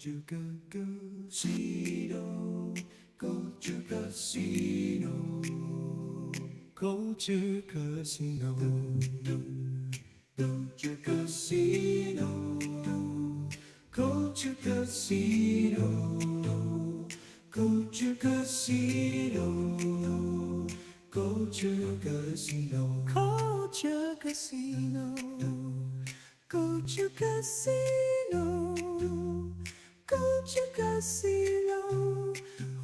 CultureCasino, CultureCasino, CultureCasino, CultureCasino, CultureCasino, CultureCasino, CultureCasino, CultureCasino, CultureCasino, CultureCasino,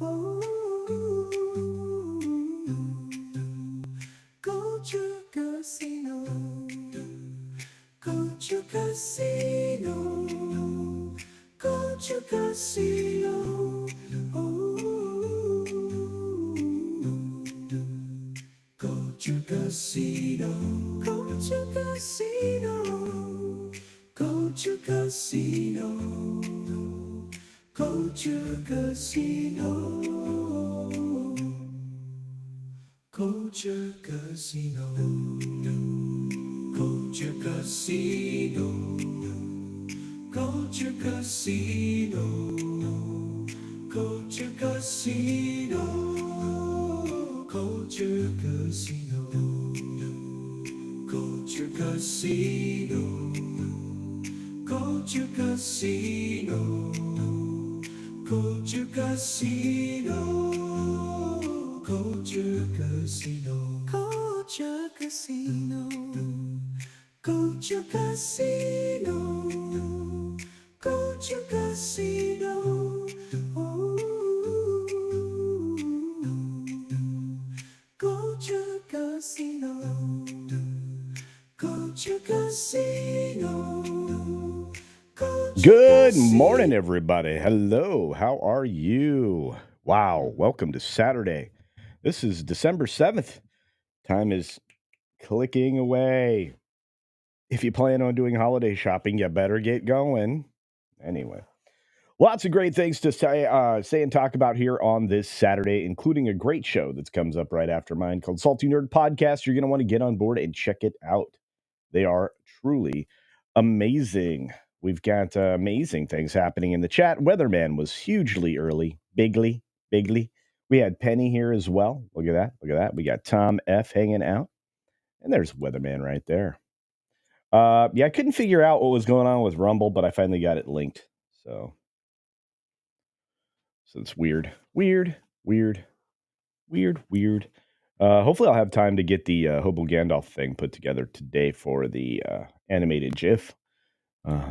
oh, CultureCasino, CultureCasino, CultureCasino, oh, CultureCasino, CultureCasino, CultureCasino, CultureCasino, CultureCasino, CultureCasino, CultureCasino, CultureCasino, CultureCasino, CultureCasino, CultureCasino, CultureCasino, CultureCasino, CultureCasino, CultureCasino, CultureCasino, oh, CultureCasino, CultureCasino, Good morning, everybody. Hello, how are you? Wow, welcome to Saturday. This is December 7th. Time is clicking away. If you plan on doing holiday shopping, you better get going. Anyway, lots of great things to say and talk about here on this Saturday, including a great show that comes up right after mine called Salty Nerd Podcast. You're going to want to get on board and check it out. They are truly amazing. We've got amazing things happening in the chat. Weatherman was hugely early, bigly. We had Penny here as well. Look at that. Look at that. We got Tom F hanging out. And there's Weatherman right there. Yeah, I couldn't figure out what was going on with Rumble, but I finally got it linked. So it's weird. Hopefully I'll have time to get the Hobo Gandalf thing put together today for the animated GIF.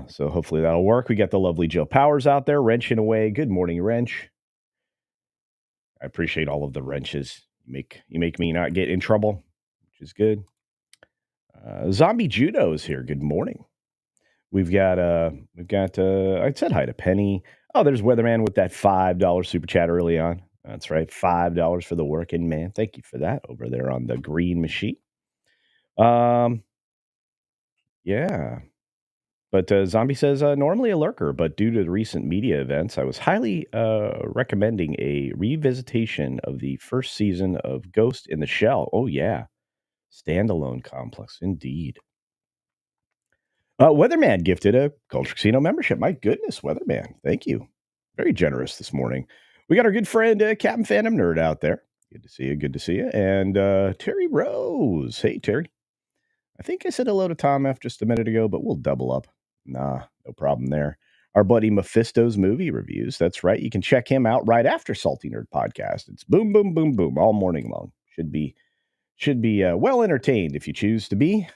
So hopefully that'll work. We got the lovely Joe Powers out there wrenching away. Good morning, Wrench. I appreciate all of the wrenches. You make me not get in trouble, which is good. Zombie Judo is here. Good morning. We've got I said hi to Penny. Oh, there's Weatherman with that $5 super chat early on. That's right, $5 for the working man. Thank you for that over there on the green machine. Yeah. But Zombie says, normally a lurker, but due to the recent media events, I was highly recommending a revisitation of the first season of Ghost in the Shell. Oh, yeah. Standalone complex, indeed. Weatherman gifted a Culture Casino membership. My goodness, Weatherman. Thank you. Very generous this morning. We got our good friend, Captain Phantom Nerd out there. Good to see you. Good to see you. And Terry Rose. Hey, Terry. I think I said hello to Tom F just a minute ago, but we'll double up. Nah, no problem there. Our buddy Mephisto's movie reviews. That's right. You can check him out right after Salty Nerd Podcast. It's boom, boom, boom, boom all morning long. Should be well entertained if you choose to be.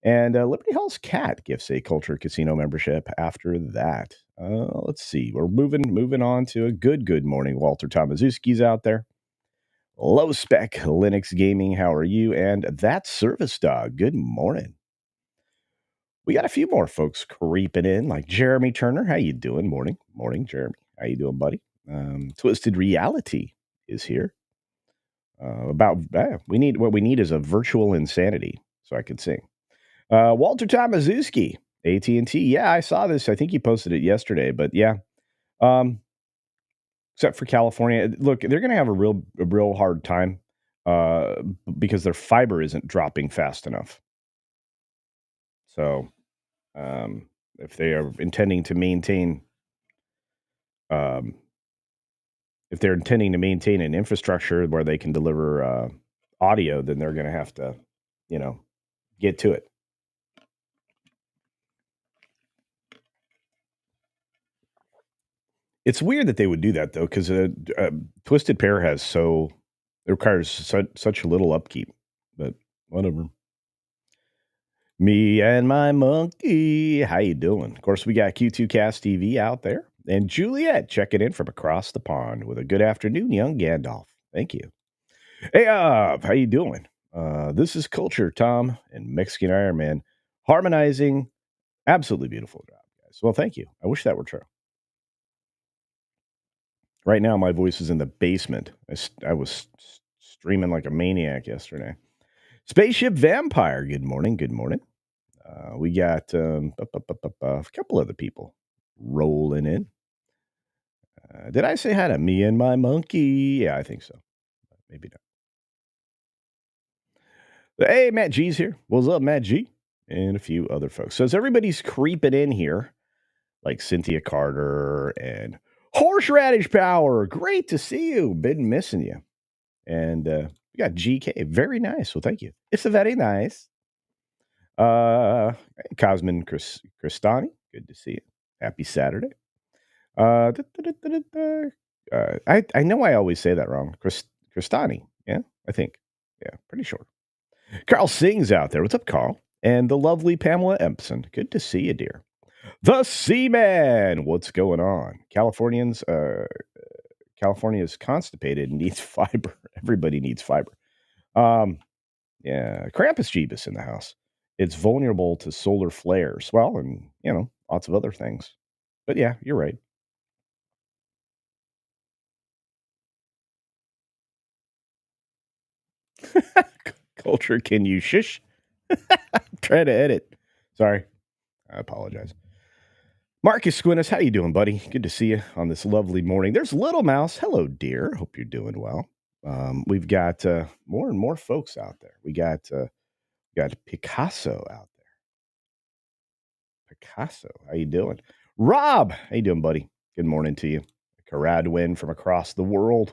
And Liberty Hall's cat gifts a Culture Casino membership after that. Let's see. We're moving on to a good morning. Walter Tomaszewski's out there. Low Spec Linux Gaming, how are you? And That Service Dog, good morning. We got a few more folks creeping in, like Jeremy Turner. How you doing? Morning, Jeremy. How you doing, buddy? Twisted Reality is here. We need is a virtual insanity, so I could sing. Walter Tomaszewski, AT&T. Yeah, I saw this. I think he posted it yesterday, but yeah. Except for California, look, they're going to have a real hard time because their fiber isn't dropping fast enough. So, if they are intending to maintain um, if they're intending to maintain an infrastructure where they can deliver audio, then they're going to have to, you know, get to it. It's weird that they would do that though, because Twisted Pair has it requires such little upkeep. But whatever. Me and my monkey, how you doing? Of course, we got Q2Cast TV out there, and Juliet checking in from across the pond with a good afternoon, young Gandalf. Thank you. Hey, how you doing? This is Culture, Tom, and Mexican Iron Man harmonizing. Absolutely beautiful job, guys. Well, thank you. I wish that were true. Right now, my voice is in the basement. I was streaming like a maniac yesterday. Spaceship Vampire. Good morning. Good morning. We got a couple other people rolling in. Did I say hi to me and my monkey? Yeah, I think so. Maybe not. Hey, Matt G's here. What's up, Matt G? And a few other folks. So as everybody's creeping in here, like Cynthia Carter and Horseradish Power, great to see you. Been missing you. And we got GK. Very nice. Well, thank you. It's a very nice. Cosmin Cristani, good to see you. Happy Saturday. I know I always say that wrong. Cristani, yeah, I think. Yeah, pretty sure. Carl Singh's out there. What's up, Carl? And the lovely Pamela Empson. Good to see you, dear. The Seaman. What's going on? California is constipated and needs fiber. Everybody needs fiber. Yeah, Krampus Jeebus in the house. It's vulnerable to solar flares. Well, and lots of other things. But yeah, you're right. Culture, can you shush? Try to edit. Sorry, I apologize. Marcus Squintus, how you doing, buddy? Good to see you on this lovely morning. There's Little Mouse. Hello, dear. Hope you're doing well. We've got more and more folks out there. We got Picasso out there. Picasso, how you doing? Rob, how you doing, buddy? Good morning to you. Caradwin from across the world.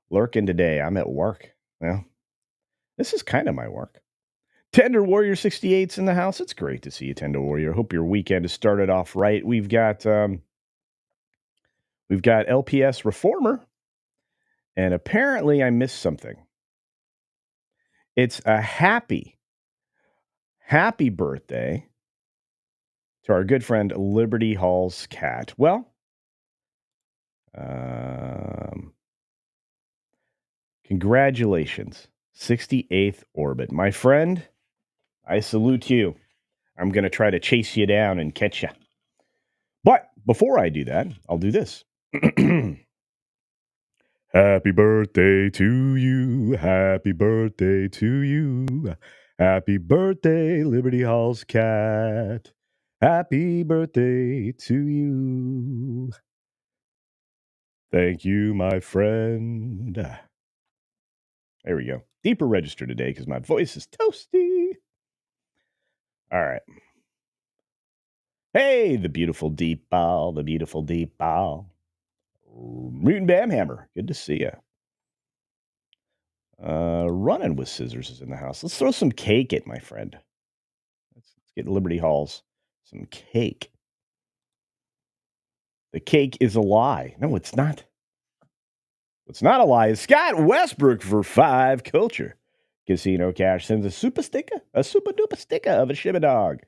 Lurking today. I'm at work. Well, this is kind of my work. Tender Warrior 68's in the house. It's great to see you, Tender Warrior. Hope your weekend has started off right. We've got LPS Reformer, and apparently I missed something. It's a happy birthday to our good friend Liberty Hall's cat. Well, congratulations, 68th orbit, my friend. I salute you. I'm going to try to chase you down and catch you. But before I do that, I'll do this. Happy birthday to you. Happy birthday to you. Happy birthday, Liberty Hall's cat. Happy birthday to you. Thank you, my friend. There we go. Deeper register today because my voice is toasty. All right. Hey, the beautiful deep ball, the beautiful deep ball. Mutant Bamhammer, good to see you. Running with Scissors is in the house. Let's throw some cake at my friend. Let's get Liberty Halls some cake. The cake is a lie. No, it's not. What's not a lie is Scott Westbrook for 5 Culture. Casino Cash sends a super duper sticker of a Shiba dog,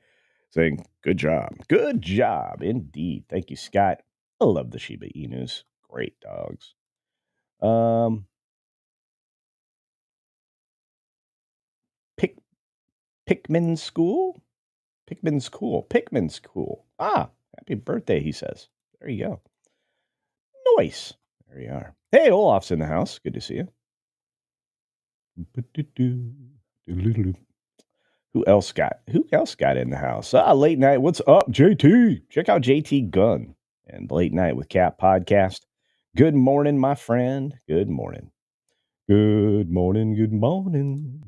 saying, good job, indeed. Thank you, Scott. I love the Shiba Inus. Great dogs. Pikmin's cool. Ah, happy birthday, he says. There you go. Nice. There you are. Hey, Olaf's in the house. Good to see you. Who else got in the house? Late night. What's up, JT? Check out JT Gunn and Late Night with Cap podcast. Good morning, my friend. Good morning. Good morning. Good morning.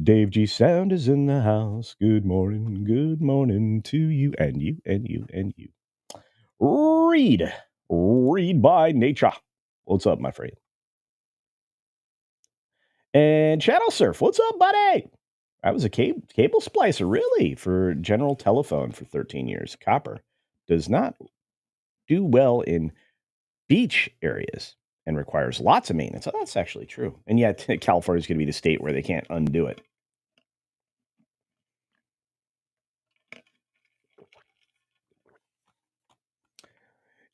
Dave G Sound is in the house. Good morning to you and you and you and you. Read. Read by nature. What's up, my friend? And Channel Surf. What's up, buddy? I was a cable splicer, really, for General Telephone for 13 years. Copper does not do well in beach areas and requires lots of maintenance. So that's actually true. And yet, California is going to be the state where they can't undo it.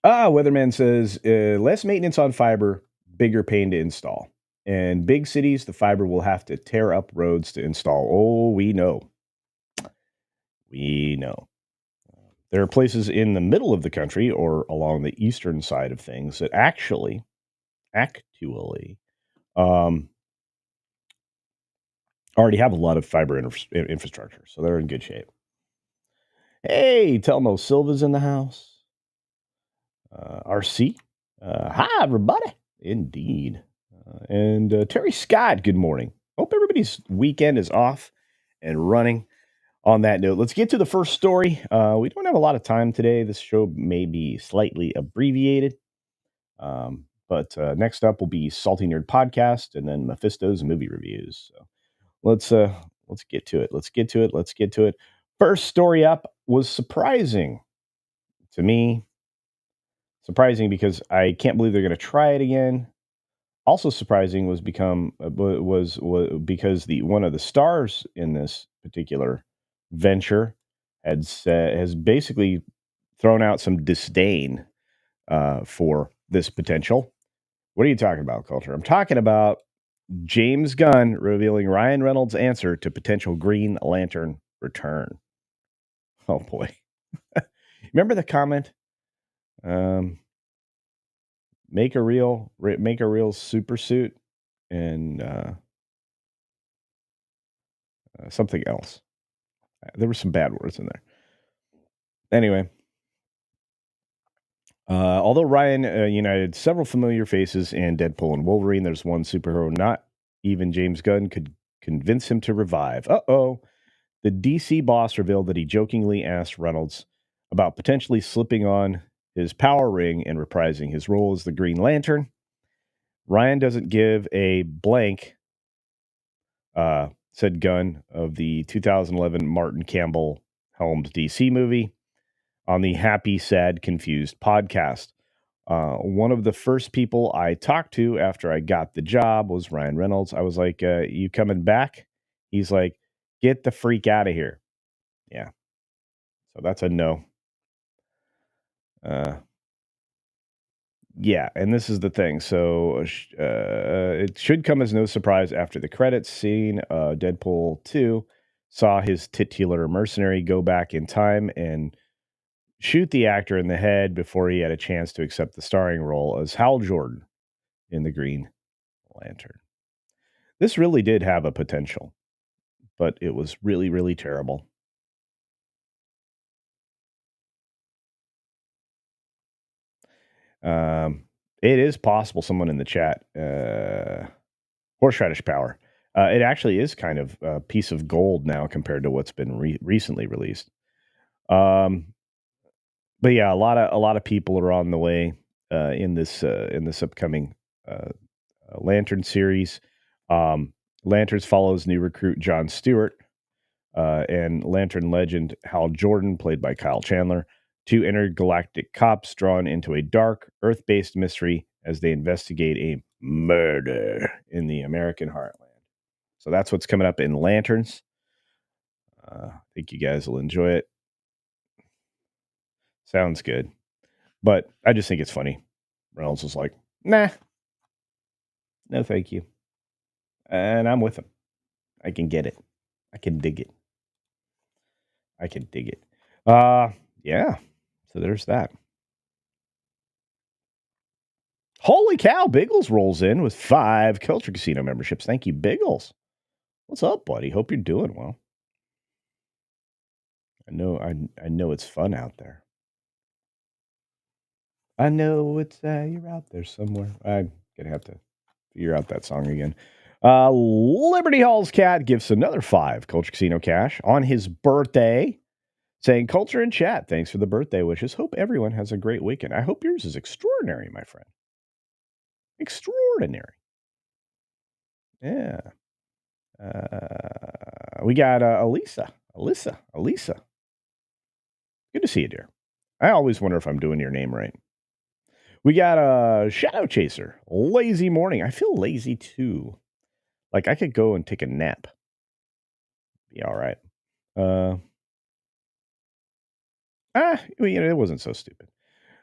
Weatherman says less maintenance on fiber, bigger pain to install. And big cities, the fiber will have to tear up roads to install. Oh, we know. We know. There are places in the middle of the country or along the eastern side of things that actually, um, already have a lot of fiber infrastructure. So they're in good shape. Hey, Telmo Silva's in the house. RC. Hi, everybody. Indeed. And Terry Scott, good morning. Hope everybody's weekend is off and running. On that note, let's get to the first story. We don't have a lot of time today. This show may be slightly abbreviated. But next up will be Salty Nerd Podcast and then Mephisto's movie reviews. So let's get to it. Let's get to it. First story up was surprising to me. Surprising because I can't believe they're going to try it again. Also surprising was because the one of the stars in this particular venture has basically thrown out some disdain for this potential. What are you talking about, Culture? I'm talking about James Gunn revealing Ryan Reynolds' answer to potential Green Lantern return. Oh boy, remember the comment? Make a real super suit and something else. There were some bad words in there. Anyway, although Ryan united several familiar faces in Deadpool and Wolverine, there's one superhero not even James Gunn could convince him to revive. The DC boss revealed that he jokingly asked Reynolds about potentially slipping on his power ring and reprising his role as the Green Lantern. Ryan doesn't give a blank, said Gunn of the 2011 Martin Campbell helmed DC movie on the Happy, Sad, Confused podcast. One of the first people I talked to after I got the job was Ryan Reynolds. I was like, you coming back? He's like, get the freak out of here. Yeah. So that's a no. Yeah, and this is the thing. So it should come as no surprise after the credits scene. Deadpool 2 saw his titular mercenary go back in time and shoot the actor in the head before he had a chance to accept the starring role as Hal Jordan in The Green Lantern. This really did have a potential, but it was really, really terrible. It is possible someone in the chat, horseradish power. It actually is kind of a piece of gold now compared to what's been recently released. But yeah, a lot of people are on the way in this upcoming Lantern series. Lanterns follows new recruit John Stewart and Lantern legend Hal Jordan, played by Kyle Chandler, two intergalactic cops drawn into a dark Earth-based mystery as they investigate a murder in the American heartland. So that's what's coming up in Lanterns. I think you guys will enjoy it. Sounds good. But I just think it's funny. Reynolds was like, nah, no thank you. And I'm with him. I can get it. I can dig it. Yeah. So there's that. Holy cow, Biggles rolls in with 5 Culture Casino memberships. Thank you, Biggles. What's up, buddy? Hope you're doing well. I know it's fun out there. I know it's you're out there somewhere. I'm gonna have to figure out that song again. Liberty Hall's cat gives another 5 Culture Casino cash on his birthday. Saying culture and chat. Thanks for the birthday wishes. Hope everyone has a great weekend. I hope yours is extraordinary, my friend. Extraordinary. Yeah. We got Elisa. Good to see you, dear. I always wonder if I'm doing your name right. We got a Shadow Chaser. Lazy morning. I feel lazy too. Like I could go and take a nap. Be all right. Uh, it wasn't so stupid.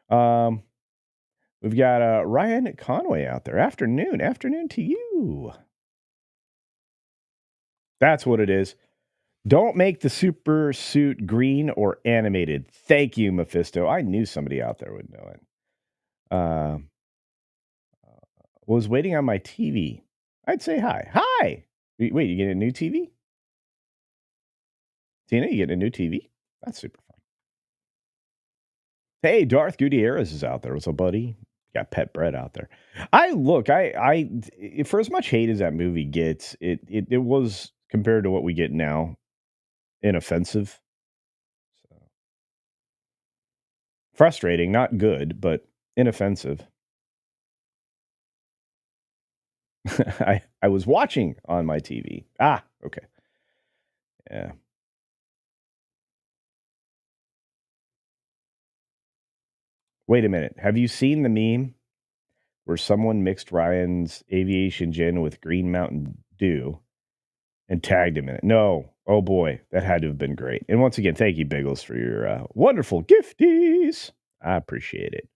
Um, we've got Ryan Conway out there. Afternoon to you. That's what it is. Don't make the super suit green or animated. Thank you, Mephisto. I knew somebody out there would know it. Was waiting on my TV. I'd say hi. Hi. Wait, you get a new TV? Tina, you get a new TV? That's super fun. Hey, Darth Gutierrez is out there. What's up, buddy? Got Pet Bread out there. For as much hate as that movie gets, it was compared to what we get now, inoffensive. So, frustrating, not good, but inoffensive. I was watching on my TV. Ah, okay. Yeah. Wait a minute. Have you seen the meme where someone mixed Ryan's aviation gin with Green Mountain Dew and tagged him in it? No. Oh boy, that had to have been great. And once again, thank you, Biggles, for your wonderful gifties. I appreciate it.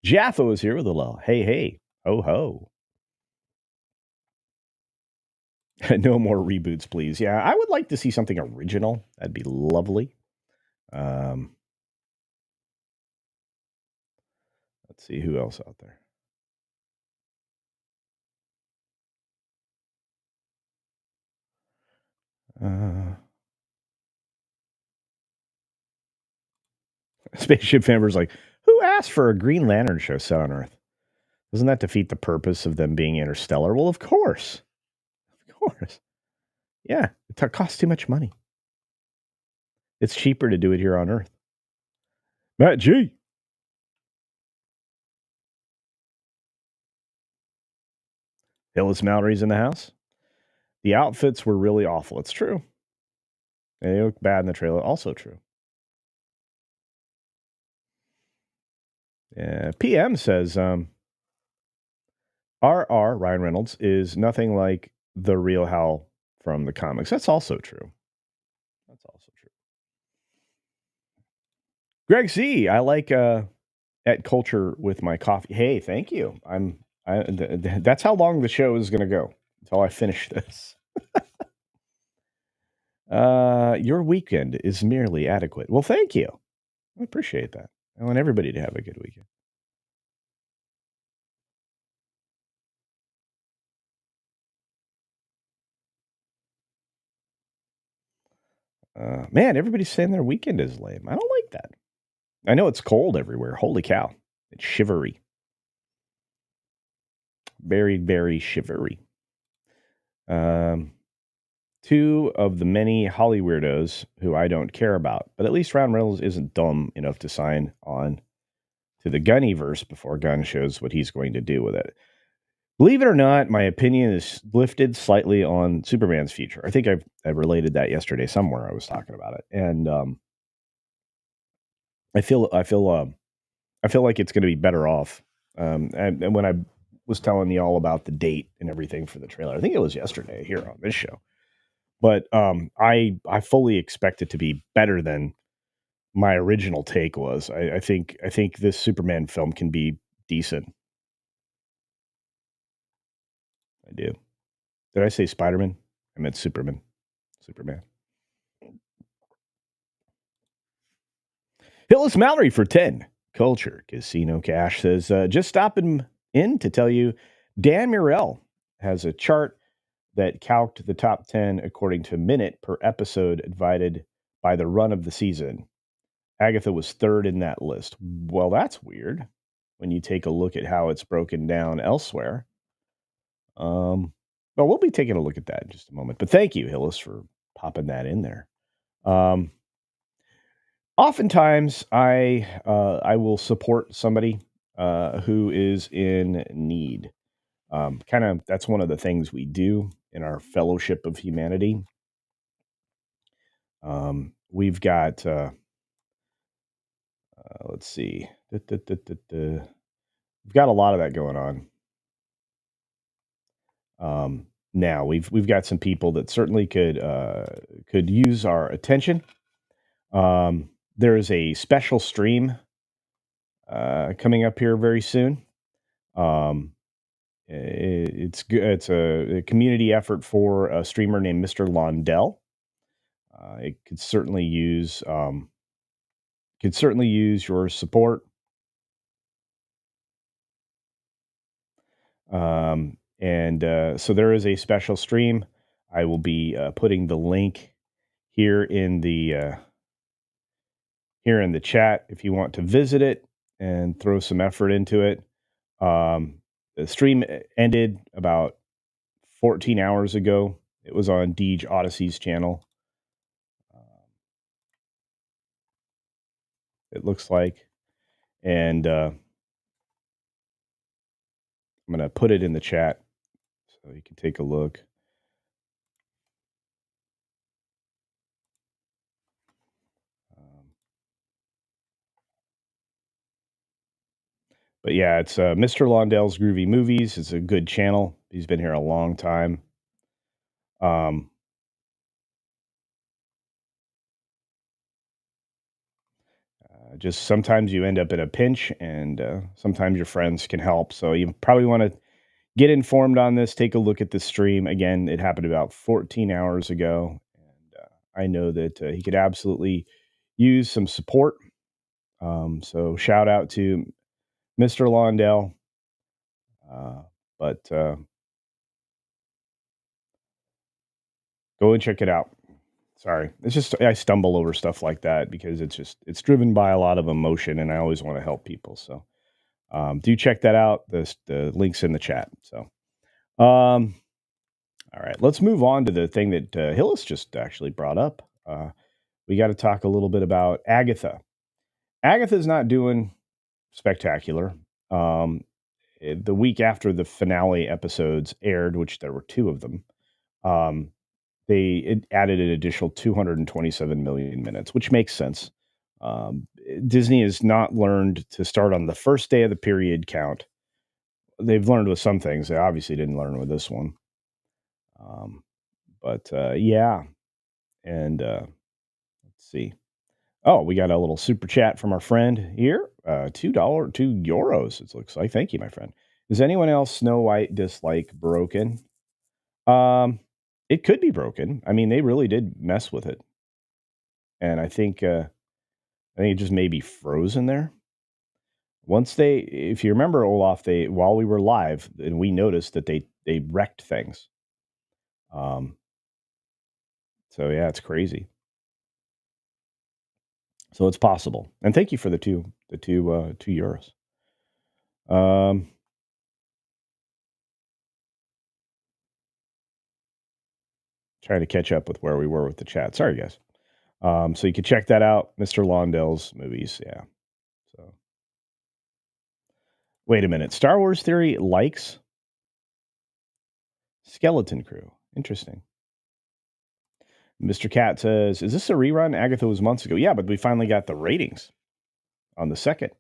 Jaffa is here with a lull. Hey, ho ho. No more reboots, please. Yeah, I would like to see something original. That'd be lovely. Um, let's see who else out there. Spaceship Famber's like, who asked for a Green Lantern show set on Earth? Doesn't that defeat the purpose of them being interstellar? Well, of course. Of course. Yeah, it costs too much money. It's cheaper to do it here on Earth. Matt G. Hillis Mallory's in the house. The outfits were really awful. It's true. And they look bad in the trailer. Also true. PM says, RR, Ryan Reynolds, is nothing like the real Hal from the comics. That's also true. That's also true. Greg C, I like at culture with my coffee. Hey, thank you. That's how long the show is going to go until I finish this. Your weekend is merely adequate. Well, thank you. I appreciate that. I want everybody to have a good weekend. Man, everybody's saying their weekend is lame. I don't like that. I know it's cold everywhere. Holy cow. It's shivery. Very, very shivery. Two of the many Holly weirdos who I don't care about, but at least Ryan Reynolds isn't dumb enough to sign on to the Gunnyverse before Gunn shows what he's going to do with it. Believe it or not, my opinion is lifted slightly on Superman's future. I think I related that yesterday somewhere. I was talking about it, and I feel like it's going to be better off. And when I was telling you all about the date and everything for the trailer, I think it was yesterday here on this show. But I fully expect it to be better than my original take was. I think this Superman film can be decent. I do. Did I say Spider-Man? I meant Superman. Superman. Hillis Mallory for 10. Culture Casino Cash says, just stopping in to tell you Dan Murrell has a chart that calced the top 10 according to minute per episode divided by the run of the season. Agatha was third in that list. Well, that's weird when you take a look at how it's broken down elsewhere. Well, we'll be taking a look at that in just a moment. But thank you, Hillis, for popping that in there. Oftentimes, I will support somebody who is in need. Kind of that's one of the things we do in our fellowship of humanity. We've got let's see, we've got a lot of that going on. Now we've got some people that certainly could use our attention. There is a special stream coming up here very soon. Um, it's good. It's a community effort for a streamer named Mr. Londell. It could certainly use your support. And so there is a special stream. I will be putting the link here in the here in the chat if you want to visit it and throw some effort into it. The stream ended about 14 hours ago. It was on Deej Odyssey's channel. It looks like, and I'm going to put it in the chat so you can take a look. Um, but yeah, it's Mr. Londell's Groovy Movies. It's a good channel. He's been here a long time. Um, just sometimes you end up in a pinch, and sometimes your friends can help. So you probably want to get informed on this. Take a look at the stream. Again, it happened about 14 hours ago, and I know that he could absolutely use some support. So shout out to Mr. Londell. But go and check it out. Sorry, it's just I stumble over stuff like that because it's driven by a lot of emotion, and I always want to help people. So do check that out. The links in the chat. So all right, let's move on to the thing that Hillis just actually brought up. We got to talk a little bit about Agatha. Agatha's not doing spectacular. Um, the week after the finale episodes aired, which there were two of them, um, it added an additional 227 million minutes, which makes sense. Disney has not learned to start on the first day of the period count. They've learned with some things. They obviously didn't learn with this one. But yeah, and let's see. Oh, we got a little super chat from our friend here. €2, it looks like. Thank you, my friend. Does anyone else Snow White dislike Broken? It could be broken. I mean, they really did mess with it, and I think it just may be frozen there. Once if you remember, Olaf, while we were live, and we noticed that they wrecked things. Um, so yeah, it's crazy. So it's possible. And thank you for the €2. Um, trying to catch up with where we were with the chat. Sorry, guys. So you can check that out, Mr. Londell's movies. Yeah. So wait a minute. Star Wars Theory likes Skeleton Crew. Interesting. Mr. Cat says, "Is this a rerun? Agatha was months ago." Yeah, but we finally got the ratings on the second.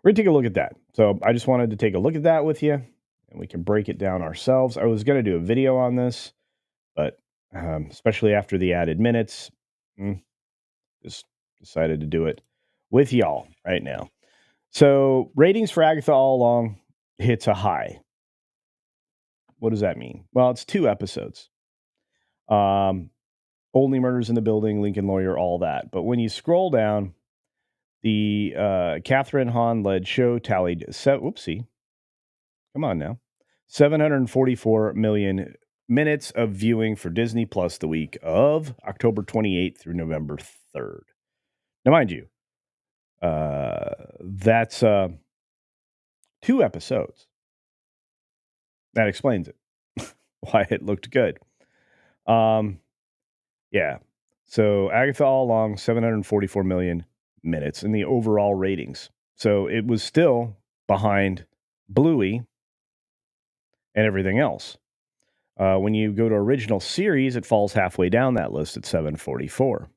We're gonna take a look at that. So I just wanted to take a look at that with you, and we can break it down ourselves. I was gonna do a video on this, but especially after the added minutes, just decided to do it with y'all right now. So ratings for Agatha all along hits a high. What does that mean? Well, it's 2 episodes. Only Murders in the Building, Lincoln Lawyer, all that. But when you scroll down, the Catherine Hahn led show tallied whoopsie. Come on now. 744 million minutes of viewing for Disney Plus the week of October 28th through November 3rd. Now, mind you, that's 2 episodes. That explains it. Why it looked good. Yeah. So Agatha all along 744 million minutes in the overall ratings. So it was still behind Bluey and everything else. When you go to original series, it falls halfway down that list at 744.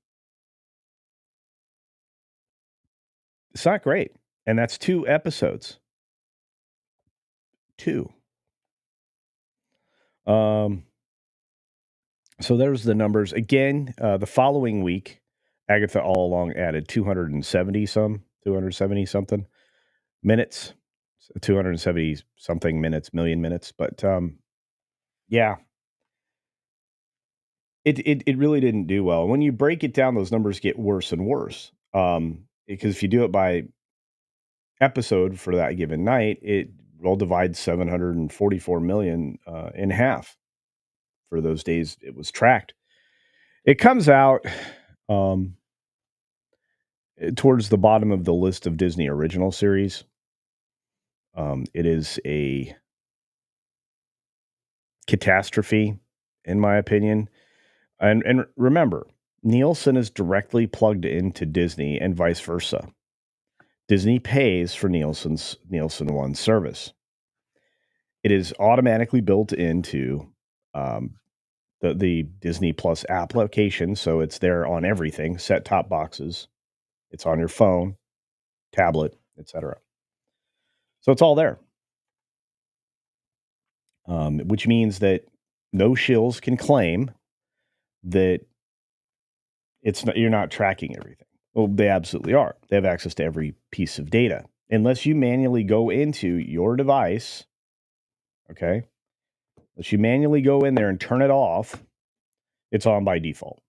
It's not great. And that's 2 episodes. 2. Um, so there's the numbers. Again, the following week, Agatha all along added 270 something minutes, 270 something minutes, million minutes. But yeah, it really didn't do well. When you break it down, those numbers get worse and worse. Because if you do it by episode for that given night, it will divide 744 million in half for those days it was tracked. It comes out um, towards the bottom of the list of Disney original series. It is a catastrophe, in my opinion. And remember, Nielsen is directly plugged into Disney and vice versa. Disney pays for Nielsen One service. It is automatically built into um, the Disney Plus application, so it's there on everything, set top boxes. It's on your phone, tablet, etc. So it's all there, which means that no shills can claim that it's not, you're not tracking everything. Well, they absolutely are. They have access to every piece of data, unless you manually go into your device. Okay, unless you manually go in there and turn it off, it's on by default.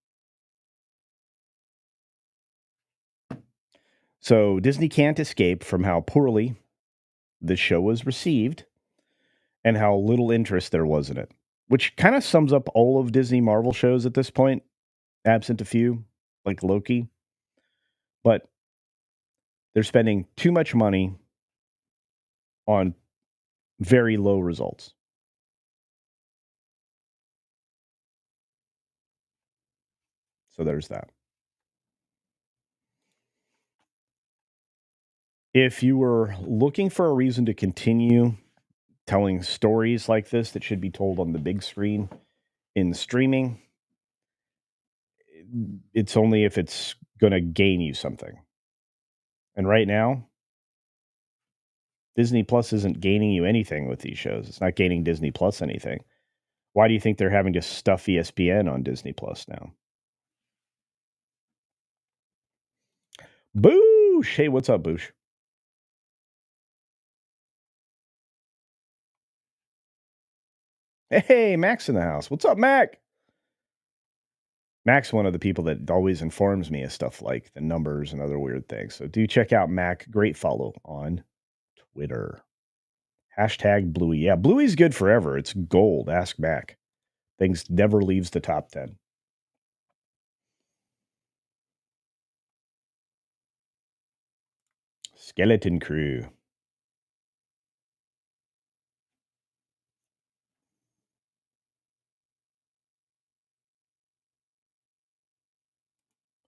So Disney can't escape from how poorly the show was received and how little interest there was in it, which kind of sums up all of Disney Marvel shows at this point, absent a few, like Loki. But they're spending too much money on very low results. So there's that. If you were looking for a reason to continue telling stories like this that should be told on the big screen in streaming, it's only if it's going to gain you something. And right now, Disney Plus isn't gaining you anything with these shows. It's not gaining Disney Plus anything. Why do you think they're having to stuff ESPN on Disney Plus now? Boosh! Hey, what's up, Boosh? Hey, Mac's in the house. What's up, Mac? Mac's one of the people that always informs me of stuff like the numbers and other weird things. So do check out Mac. Great follow on Twitter. Hashtag Bluey. Yeah, Bluey's good forever. It's gold. Ask Mac. Things never leaves the top 10. Skeleton Crew.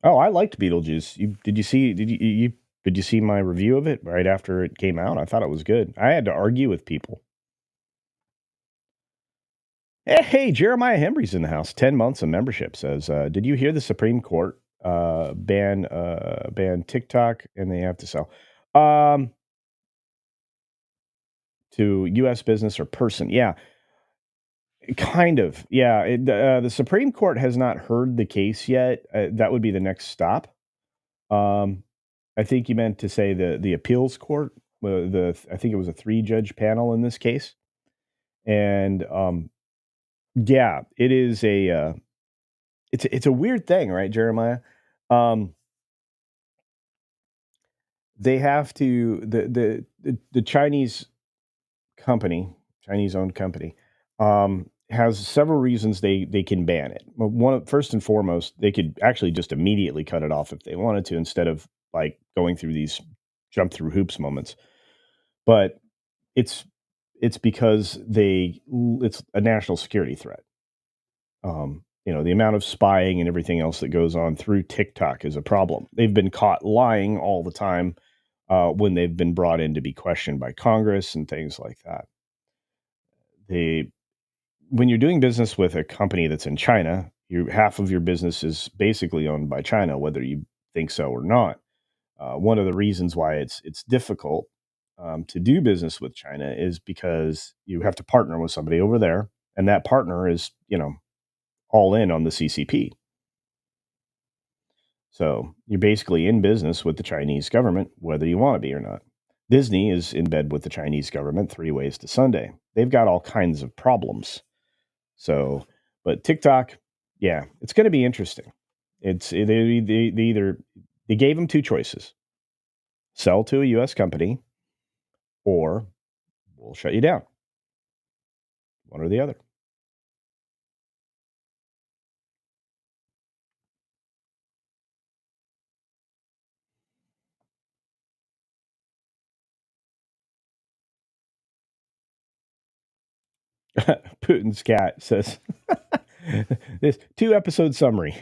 Oh, I liked Beetlejuice. Did you see my review of it right after it came out? I thought it was good. I had to argue with people. Hey, Jeremiah Hembry's in the house. 10 months of membership says, did you hear the Supreme Court ban TikTok and they have to sell to U.S. business or person? Yeah, kind of. Yeah, the Supreme Court has not heard the case yet. That would be the next stop. I think you meant to say the appeals court. I think it was a 3-judge panel in this case, and yeah, it is it's a weird thing, right, Jeremiah? Um, they have to the Chinese company, Chinese owned company, has several reasons they can ban it. Well, one first and foremost, they could actually just immediately cut it off if they wanted to, instead of like going through these jump through hoops moments. But it's it's because it's a national security threat. the amount of spying and everything else that goes on through TikTok is a problem. They've been caught lying all the time when they've been brought in to be questioned by Congress and things like that. They When you're doing business with a company that's in China, half of your business is basically owned by China, whether you think so or not. One of the reasons why it's difficult to do business with China is because you have to partner with somebody over there, and that partner is all in on the CCP. So you're basically in business with the Chinese government, whether you want to be or not. Disney is in bed with the Chinese government 3 ways to Sunday. They've got all kinds of problems. So, but TikTok, yeah, it's going to be interesting. They either they gave them two choices: sell to a U.S. company, or we'll shut you down. One or the other. Putin's cat says this 2 episode summary: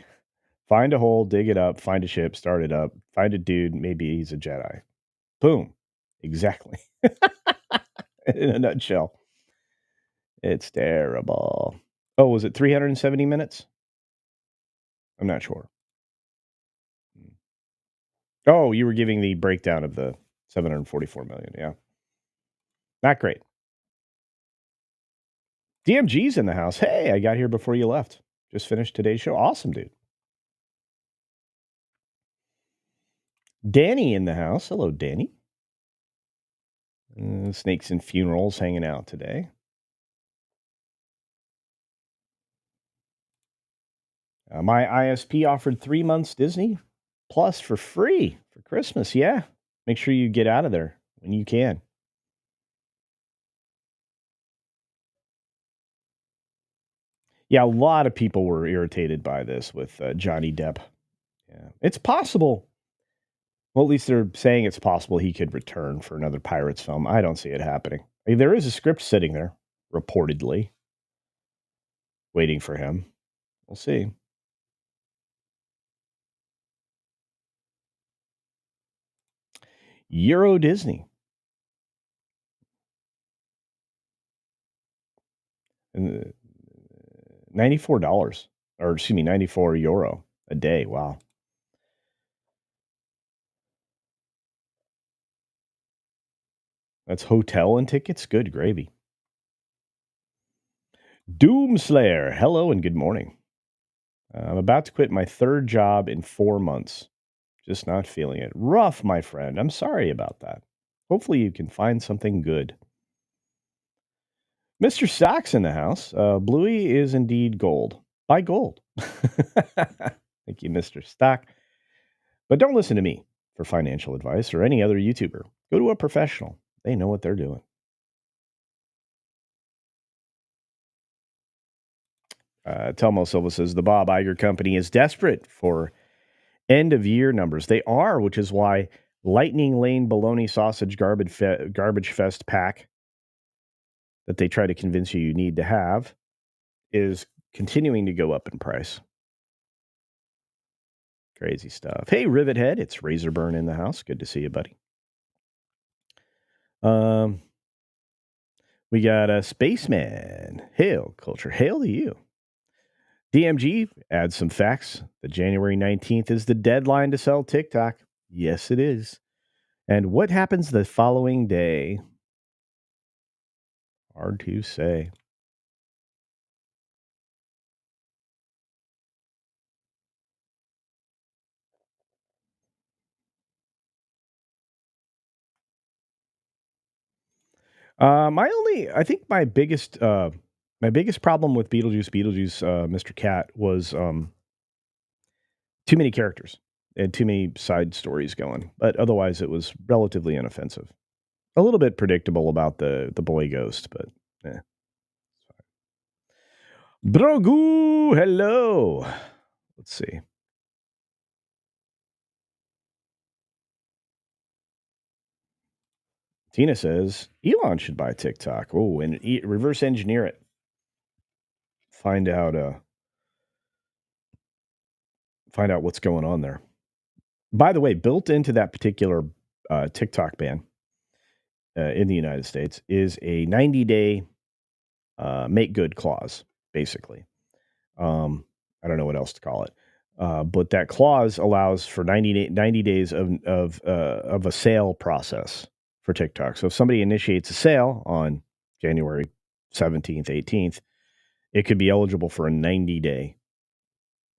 find a hole, dig it up, find a ship, start it up, find a dude, maybe he's a Jedi. Boom. Exactly. In a nutshell. It's terrible. Oh, was it 370 minutes? I'm not sure. Oh, you were giving the breakdown of the 744 million. Yeah. Not great. DMG's in the house. Hey, I got here before you left. Just finished today's show. Awesome, dude. Danny in the house. Hello, Danny. Snakes and funerals hanging out today. My ISP offered 3 months Disney Plus for free for Christmas. Yeah. Make sure you get out of there when you can. Yeah, a lot of people were irritated by this with Johnny Depp. Yeah. It's possible. Well, at least they're saying it's possible he could return for another Pirates film. I don't see it happening. I mean, there is a script sitting there, reportedly, waiting for him. We'll see. Euro Disney. And $94, or excuse me, 94 euro a day. Wow. That's hotel and tickets. Good gravy. Doomslayer. Hello and good morning. I'm about to quit my third job in 4 months. Just not feeling it. Rough, my friend. I'm sorry about that. Hopefully you can find something good. Mr. Stock's in the house. Bluey is indeed gold. Buy gold. Thank you, Mr. Stock. But don't listen to me for financial advice or any other YouTuber. Go to a professional. They know what they're doing. Telmo Silva says the Bob Iger company is desperate for end of year numbers. They are, which is why Lightning Lane Bologna Sausage Garbage Fest pack that they try to convince you need to have is continuing to go up in price. Crazy stuff. Hey, Rivet Head, it's Razorburn in the house. Good to see you, buddy. We got a Spaceman. Hail, culture. Hail to you. DMG adds some facts. The January 19th is the deadline to sell TikTok. Yes, it is. And what happens the following day? Hard to say. I think my biggest problem with Beetlejuice, Mr. Cat was too many characters and too many side stories going. But otherwise, it was relatively inoffensive. A little bit predictable about the boy ghost, but eh. Brogu, hello. Let's see. Tina says Elon should buy TikTok. Oh, and reverse engineer it. Find out find out what's going on there. By the way, built into that particular TikTok ban in the United States is a 90-day make good clause, basically. I don't know what else to call it. But that clause allows for 90 days of a sale process for TikTok. So if somebody initiates a sale on January 17th, 18th, it could be eligible for a 90-day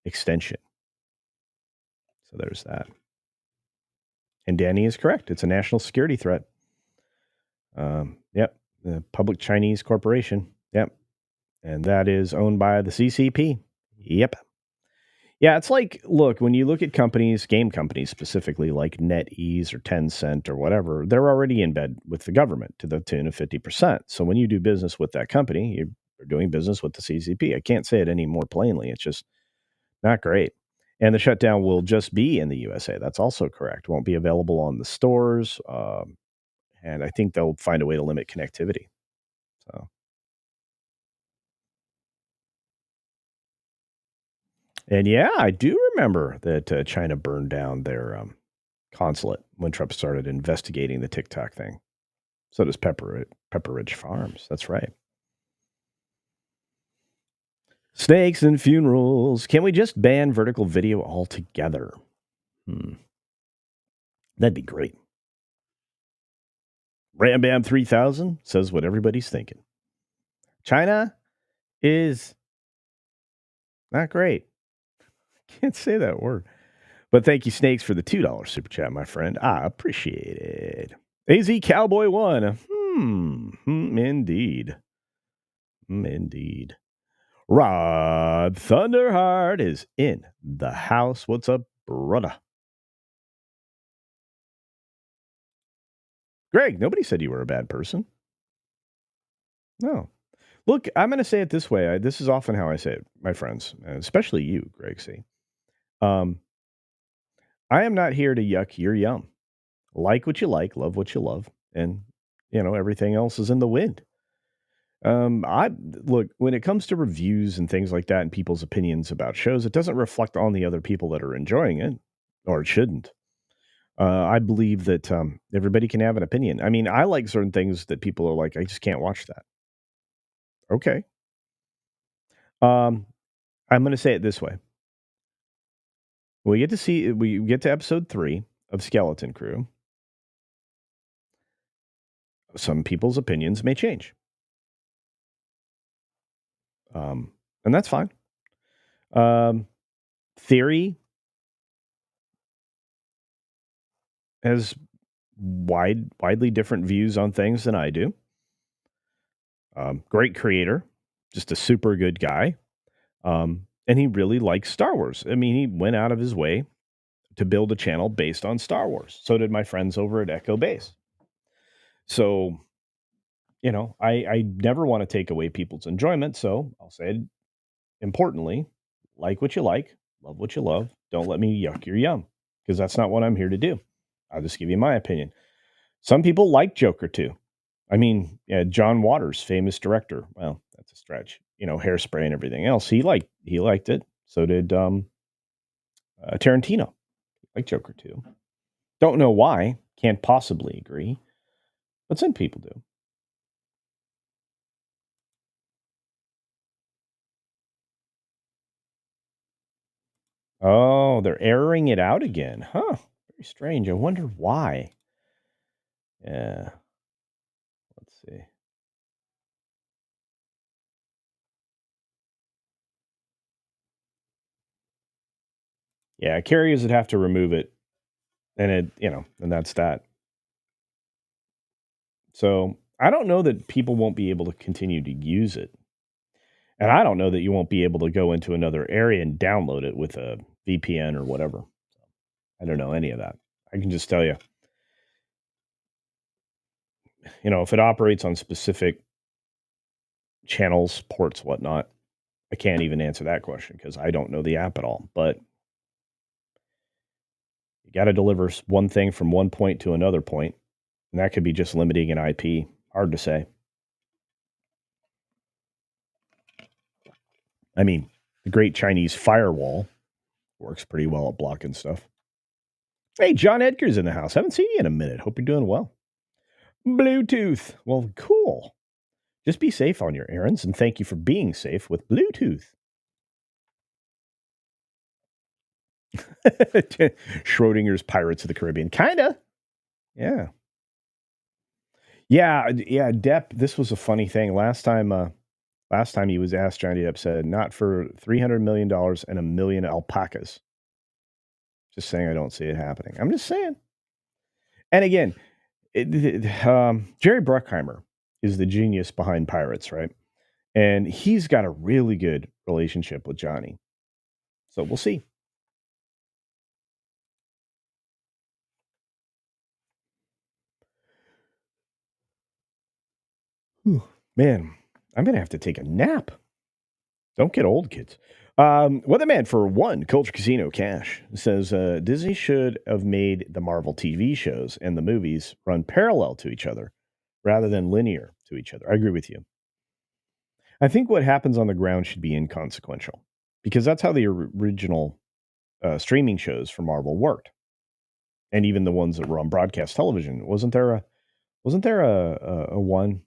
extension. So there's that. And Danny is correct. It's a national security threat. Yep. The Public Chinese Corporation. Yep. And that is owned by the CCP. Yep. Yeah, it's like, look, when you look at companies, game companies specifically, like NetEase or Tencent or whatever, they're already in bed with the government to the tune of 50%. So when you do business with that company, you're doing business with the CCP. I can't say it any more plainly. It's just not great. And the shutdown will just be in the USA. That's also correct. Won't be available on the stores. And I think they'll find a way to limit connectivity. So, and yeah, I do remember that China burned down their consulate when Trump started investigating the TikTok thing. So does Pepper Ridge Farms. That's right. Snakes and funerals. Can we just ban vertical video altogether? That'd be great. Ram Bam 3000 says what everybody's thinking. China is not great. Can't say that word. But thank you, Snakes, for the $2 super chat, my friend. I appreciate it. AZ Cowboy 1. Indeed. Indeed. Rod Thunderheart is in the house. What's up, brother? Greg, nobody said you were a bad person. No. Look, I'm going to say it this way. This is often how I say it, my friends, especially you, Greg C. I am not here to yuck your yum. Like what you like, love what you love, and everything else is in the wind. I look, when it comes to reviews and things like that and people's opinions about shows, it doesn't reflect on the other people that are enjoying it, or it shouldn't. I believe that everybody can have an opinion. I mean, I like certain things that people are like, I just can't watch that. Okay. I'm going to say it this way. We get to episode 3 of Skeleton Crew. Some people's opinions may change. And that's fine. Theory has widely different views on things than I do. Great creator, just a super good guy. And he really likes Star Wars. I mean, he went out of his way to build a channel based on Star Wars. So did my friends over at Echo Base. So, I never want to take away people's enjoyment. So I'll say, importantly, like what you like, love what you love. Don't let me yuck your yum, because that's not what I'm here to do. I'll just give you my opinion. Some people like Joker too. I mean, John Waters, famous director. Well, that's a stretch. Hairspray and everything else. He liked it. So did Tarantino. Like Joker too. Don't know why. Can't possibly agree. But some people do. Oh, they're airing it out again. Huh. Very strange. I wonder why. Yeah. Let's see. Yeah, carriers would have to remove it. And and that's that. So I don't know that people won't be able to continue to use it. And I don't know that you won't be able to go into another area and download it with a VPN or whatever. I don't know any of that. I can just tell you, if it operates on specific channels, ports, whatnot, I can't even answer that question because I don't know the app at all. But you got to deliver one thing from one point to another point, and that could be just limiting an IP. Hard to say. I mean, the Great Chinese Firewall Works pretty well at blocking stuff. Hey, John Edgar's in the house. Haven't seen you in a minute. Hope you're doing well. Bluetooth. Well, cool. Just be safe on your errands, and thank you for being safe with Bluetooth. Schrodinger's Pirates of the Caribbean. Kinda. Yeah. Yeah, Depp, this was a funny thing. Last time he was asked, Johnny Depp said, "Not for $300 million and a million alpacas." Just saying I don't see it happening. I'm just saying. And again, Jerry Bruckheimer is the genius behind Pirates, right? And he's got a really good relationship with Johnny. So we'll see. Whew. Man, I'm going to have to take a nap. Don't get old, kids. Weatherman for one, Culture Casino Cash says Disney should have made the Marvel TV shows and the movies run parallel to each other rather than linear to each other. I agree with you. I think what happens on the ground should be inconsequential because that's how the original streaming shows for Marvel worked, and even the ones that were on broadcast television. Wasn't there a one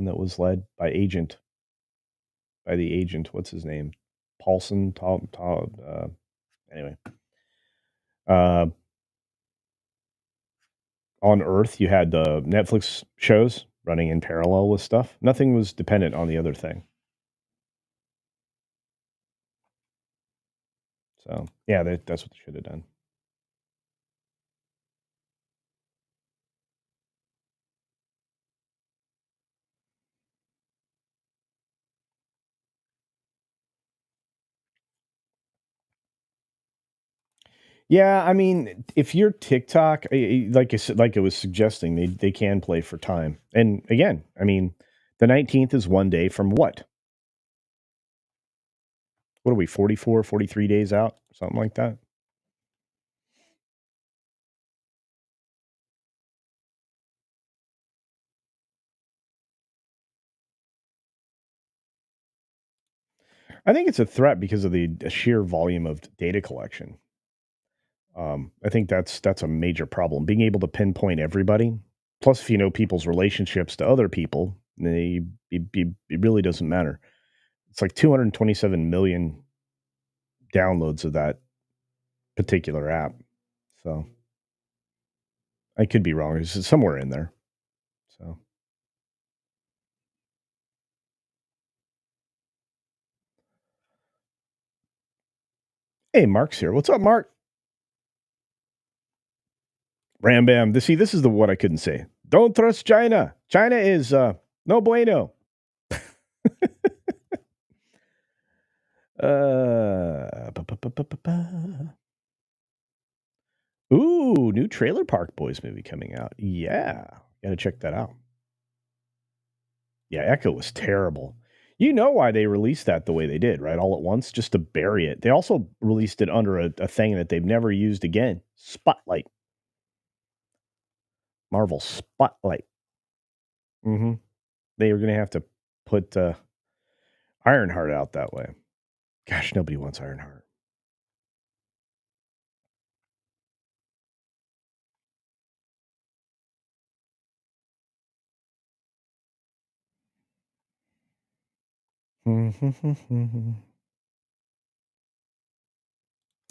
that was led by the agent? What's his name? Paulson. Anyway, uh, on Earth, you had the Netflix shows running in parallel with stuff. Nothing was dependent on the other thing. So yeah, that's what they should have done. Yeah, I mean, if you're TikTok, like I said, like I was suggesting, they can play for time. And again, I mean, the 19th is one day from what? What are we, 44, 43 days out? Something like that. I think it's a threat because of the sheer volume of data collection. I think that's a major problem. Being able to pinpoint everybody, plus if you know people's relationships to other people, it really doesn't matter. It's like 227 million downloads of that particular app. So I could be wrong. It's somewhere in there. So hey, Mark's here. What's up, Mark? Ram bam. This is the what I couldn't say. Don't trust China. China is no bueno. Ooh, new Trailer Park Boys movie coming out. Yeah, gotta check that out. Yeah, Echo was terrible. You know why they released that the way they did, right? All at once, just to bury it. They also released it under a thing that they've never used again. Spotlight. Marvel Spotlight. Hmm. They were gonna have to put Ironheart out that way. Gosh, nobody wants Ironheart.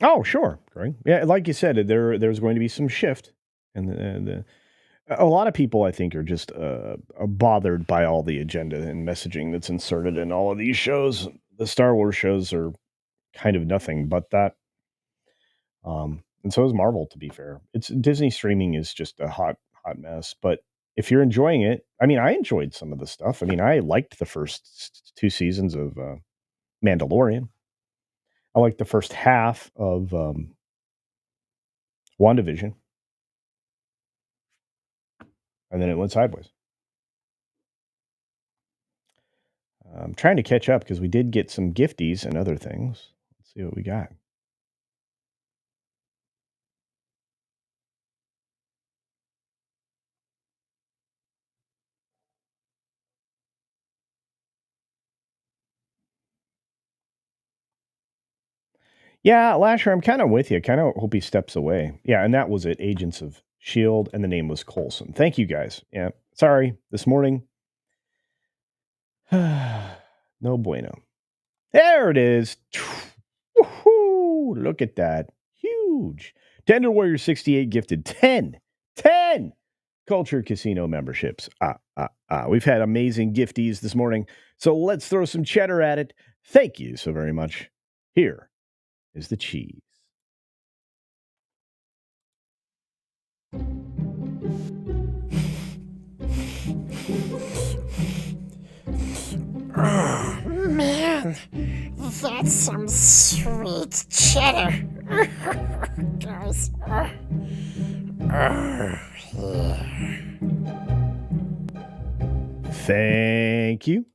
Oh, sure, Greg. Yeah, like you said, there's going to be some shift, and a lot of people I think are just bothered by all the agenda and messaging that's inserted in all of these shows. The Star Wars shows are kind of nothing but that, and so is Marvel. To be fair, it's Disney streaming is just a hot mess. But if you're enjoying it, I mean, I enjoyed some of the stuff. I mean, I liked the first two seasons of Mandalorian. I liked the first half of WandaVision, and then it went sideways. I'm trying to catch up because we did get some gifties and other things. Let's see what we got. Yeah, Lasher, I'm kind of with you. Kind of hope he steps away. Yeah, and that was it. Agents of Shield, and the name was Coulson. Thank you guys. Yeah, sorry this morning. No bueno. There it is. Woohoo! Look at that. Huge. Tender Warrior 68 gifted 10 Culture Casino memberships. We've had amazing gifties this morning. So let's throw some cheddar at it. Thank you so very much. Here is the cheese. Oh, man, that's some sweet cheddar. Guys, yeah. Thank you.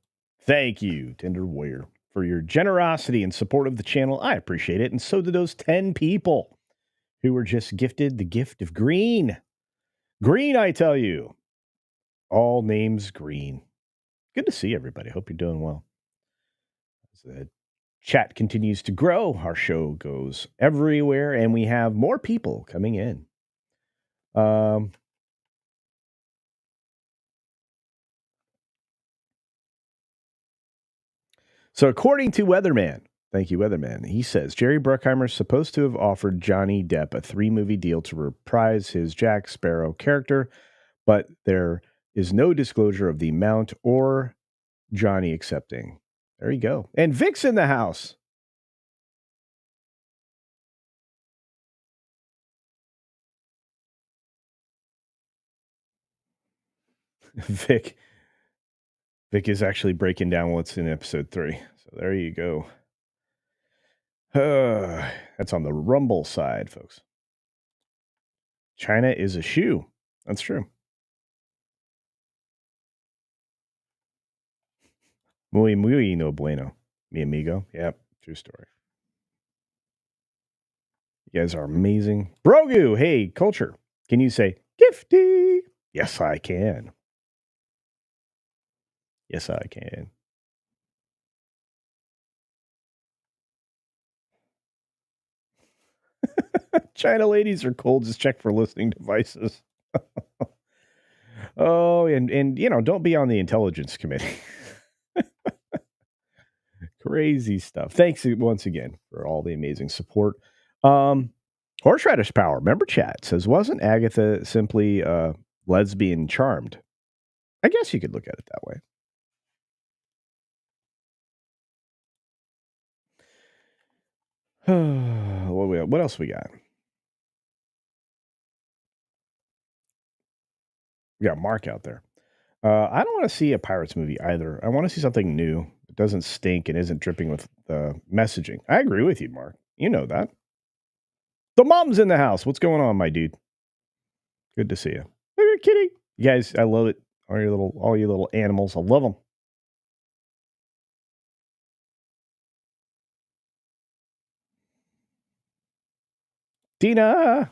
Thank you, Tender Warrior, for your generosity and support of the channel. I appreciate it. And so do those 10 people who were just gifted the gift of green. Green, I tell you. All names green. Good to see everybody. Hope you're doing well. As the chat continues to grow, our show goes everywhere, and we have more people coming in. So according to Weatherman, thank you, Weatherman, he says Jerry Bruckheimer is supposed to have offered Johnny Depp a 3-movie deal to reprise his Jack Sparrow character, but there is no disclosure of the amount or Johnny accepting. There you go. And Vic's in the house. Vic is actually breaking down what's in episode 3. So there you go. That's on the Rumble side, folks. China is a shoe. That's true. Muy no bueno. Mi amigo. Yep. True story. You guys are amazing. Brogu, hey, Culture. Can you say gifty? Yes, I can. Yes, I can. China ladies are cold. Just check for listening devices. Oh, and don't be on the intelligence committee. Crazy stuff. Thanks once again for all the amazing support. Horseradish Power, member chat says, wasn't Agatha simply lesbian charmed? I guess you could look at it that way. What else we got? We got Mark out there. I don't want to see a Pirates movie either. I want to see something new. It doesn't stink and isn't dripping with messaging. I agree with you, Mark. You know that. The mom's in the house. What's going on, my dude? Good to see you. Look at Kitty. You guys, I love it. All you little animals. I love them. Dina.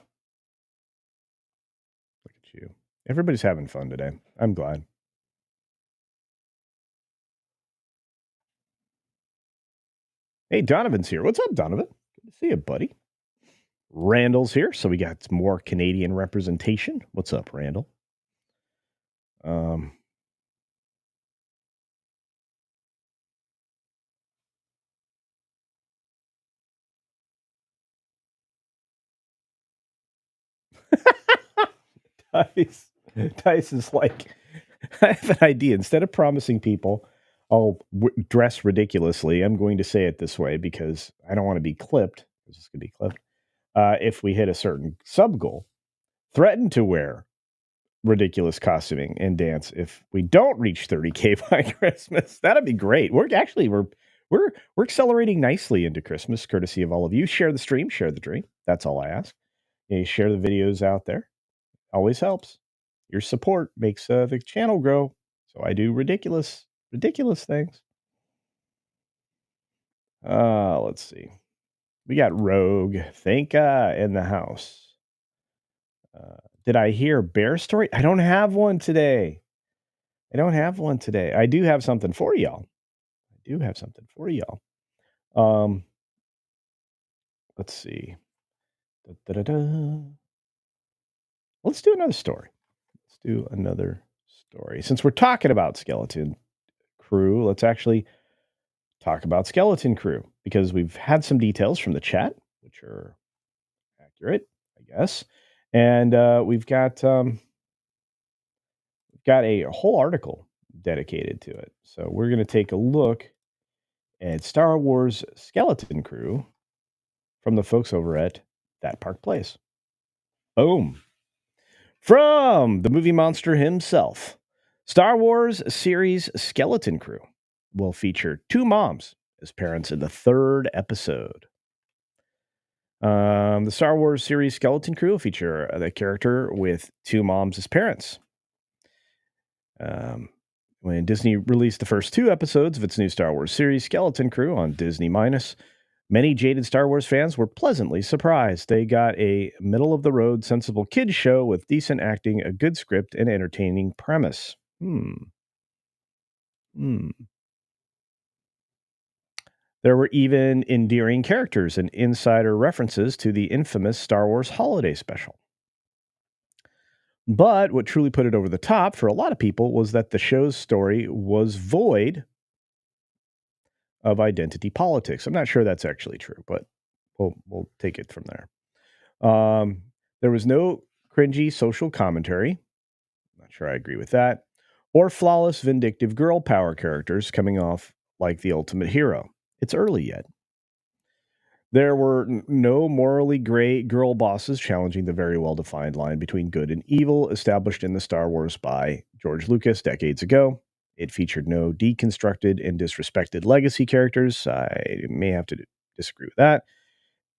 Look at you. Everybody's having fun today. I'm glad. Hey, Donovan's here. What's up, Donovan? Good to see you, buddy. Randall's here, so we got more Canadian representation. What's up, Randall? Dice is like, I have an idea. Instead of promising people I'll dress ridiculously, I'm going to say it this way because I don't want to be clipped. This is going to be clipped. If we hit a certain sub goal, threaten to wear ridiculous costuming and dance if we don't reach 30K by Christmas. That'd be great. We're accelerating nicely into Christmas, courtesy of all of you. Share the stream, share the dream. That's all I ask. You share the videos out there. Always helps. Your support makes the channel grow. So I do ridiculous things. Let's see. We got Rogue Thinka in the house. Did I hear bear story? I don't have one today. I do have something for y'all. let's see. Da-da-da-da. Let's do another story. Let's do another story. Since we're talking about Skeleton Crew, let's actually talk about Skeleton Crew because we've had some details from the chat, which are accurate, I guess. And we've got a whole article dedicated to it. So we're going to take a look at Star Wars Skeleton Crew from the folks over at That Park Place. Boom. From the movie monster himself, Star Wars series Skeleton Crew will feature two moms as parents in the third episode. The Star Wars series Skeleton Crew will feature the character with two moms as parents. When Disney released the first two episodes of its new Star Wars series, Skeleton Crew, on Disney Minus, many jaded Star Wars fans were pleasantly surprised. They got a middle-of-the-road, sensible kids show with decent acting, a good script, and entertaining premise. There were even endearing characters and insider references to the infamous Star Wars Holiday Special. But what truly put it over the top for a lot of people was that the show's story was void of identity politics. I'm not sure that's actually true, but we'll take it from there. There was no cringy social commentary. Not sure I agree with that. Or flawless, vindictive girl power characters coming off like the ultimate hero. It's early yet. There were no morally gray girl bosses challenging the very well-defined line between good and evil established in the Star Wars by George Lucas decades ago. It featured no deconstructed and disrespected legacy characters. I may have to disagree with that.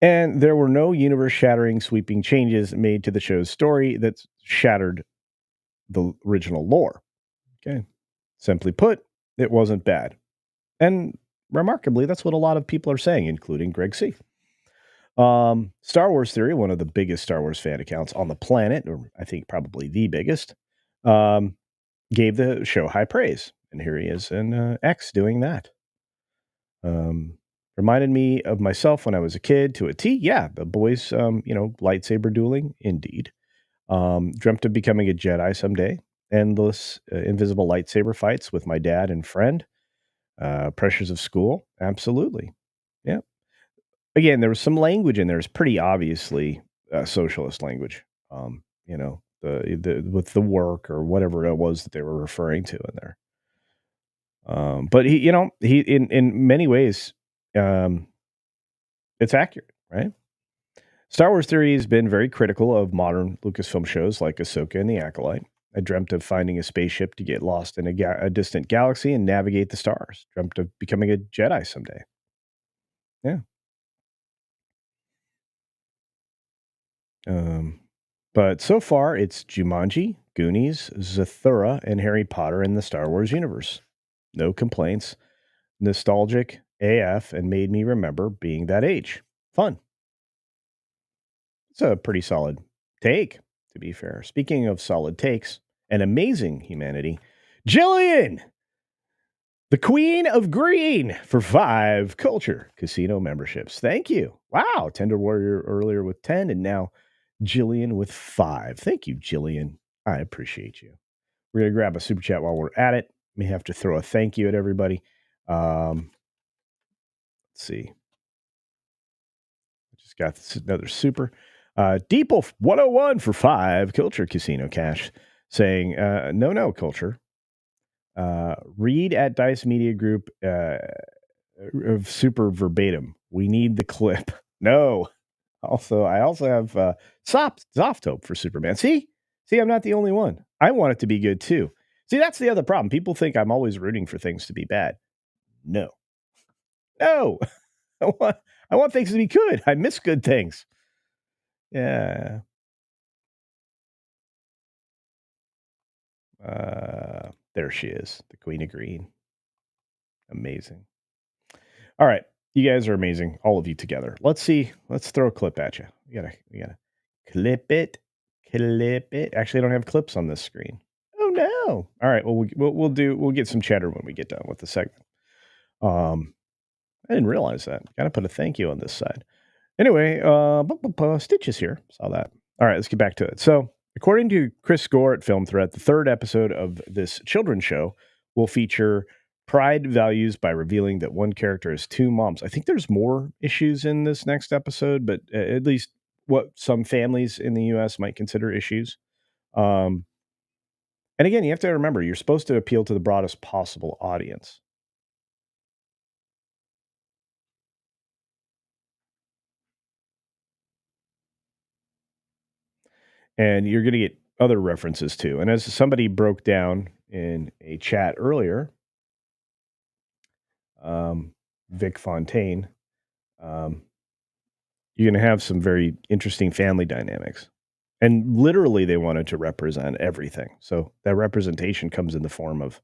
And there were no universe-shattering, sweeping changes made to the show's story that shattered the original lore. Okay. Simply put, it wasn't bad. And remarkably, that's what a lot of people are saying, including Greg C. Star Wars Theory, one of the biggest Star Wars fan accounts on the planet, or I think probably the biggest, gave the show high praise. And here he is in X doing that. Reminded me of myself when I was a kid to a T. Yeah, the boys, lightsaber dueling, indeed. Dreamt of becoming a Jedi someday. Endless invisible lightsaber fights with my dad and friend. Pressures of school, absolutely. Yeah. Again, there was some language in there. It's pretty obviously socialist language. The with the work or whatever it was that they were referring to in there. But he in many ways, it's accurate, right? Star Wars Theory has been very critical of modern Lucasfilm shows like Ahsoka and The Acolyte. I dreamt of finding a spaceship to get lost in a distant galaxy and navigate the stars. Dreamt of becoming a Jedi someday. Yeah. But so far, it's Jumanji, Goonies, Zathura, and Harry Potter in the Star Wars universe. No complaints. Nostalgic AF and made me remember being that age. Fun. It's a pretty solid take, to be fair. Speaking of solid takes and amazing humanity, Jillian, the Queen of Green, for 5 Culture Casino memberships. Thank you. Wow. Tender Warrior earlier with 10, and now Jillian with 5. Thank you, Jillian. I appreciate you. We're going to grab a super chat while we're at it. May have to throw a thank you at everybody. Let's see. I just got another super. Deepwolf 101 for 5 Culture Casino cash, saying, no, Culture. Read at Dice Media Group of super verbatim. We need the clip. No. I also have Zofthope for Superman. See, I'm not the only one. I want it to be good too. See, that's the other problem. People think I'm always rooting for things to be bad. No. I want things to be good. I miss good things. Yeah. There she is, the Queen of Green. Amazing. All right. You guys are amazing. All of you together. Let's see. Let's throw a clip at you. We gotta clip it. Actually, I don't have clips on this screen. Oh no. All right. Well, we'll get some chatter when we get done with the segment. I didn't realize that. Got to put a thank you on this side. Anyway, Stitches here. Saw that. All right, let's get back to it. So, according to Chris Gore at Film Threat, the third episode of this children's show will feature pride values by revealing that one character has two moms. I think there's more issues in this next episode, but at least what some families in the U.S. might consider issues. And again, you have to remember, you're supposed to appeal to the broadest possible audience. And you're going to get other references too. And as somebody broke down in a chat earlier, Vic Fontaine, you're going to have some very interesting family dynamics. And literally, they wanted to represent everything. So that representation comes in the form of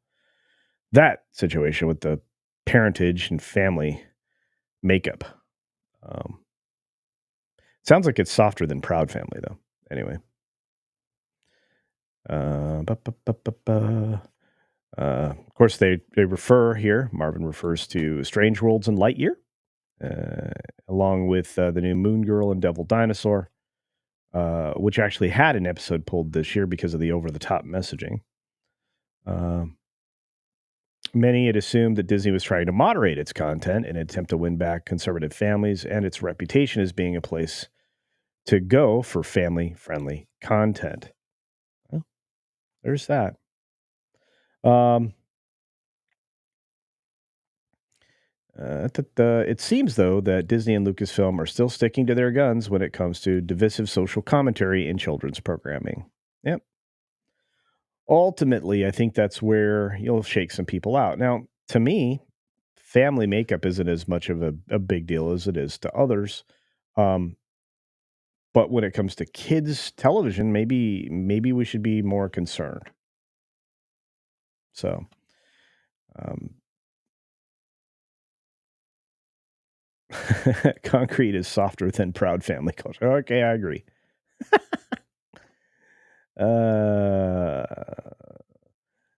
that situation with the parentage and family makeup. Sounds like it's softer than Proud Family, though. Anyway. Of course, they refer here, Marvin refers to Strange Worlds and Lightyear, along with the new Moon Girl and Devil Dinosaur, which actually had an episode pulled this year because of the over-the-top messaging. Many had assumed that Disney was trying to moderate its content in an attempt to win back conservative families and its reputation as being a place to go for family-friendly content. Well, there's that. It seems, though, that Disney and Lucasfilm are still sticking to their guns when it comes to divisive social commentary in children's programming. Yep. Ultimately, I think that's where you'll shake some people out. Now, to me, family makeup isn't as much of a big deal as it is to others. But when it comes to kids' television, maybe we should be more concerned. So, concrete is softer than proud family culture. Okay, I agree.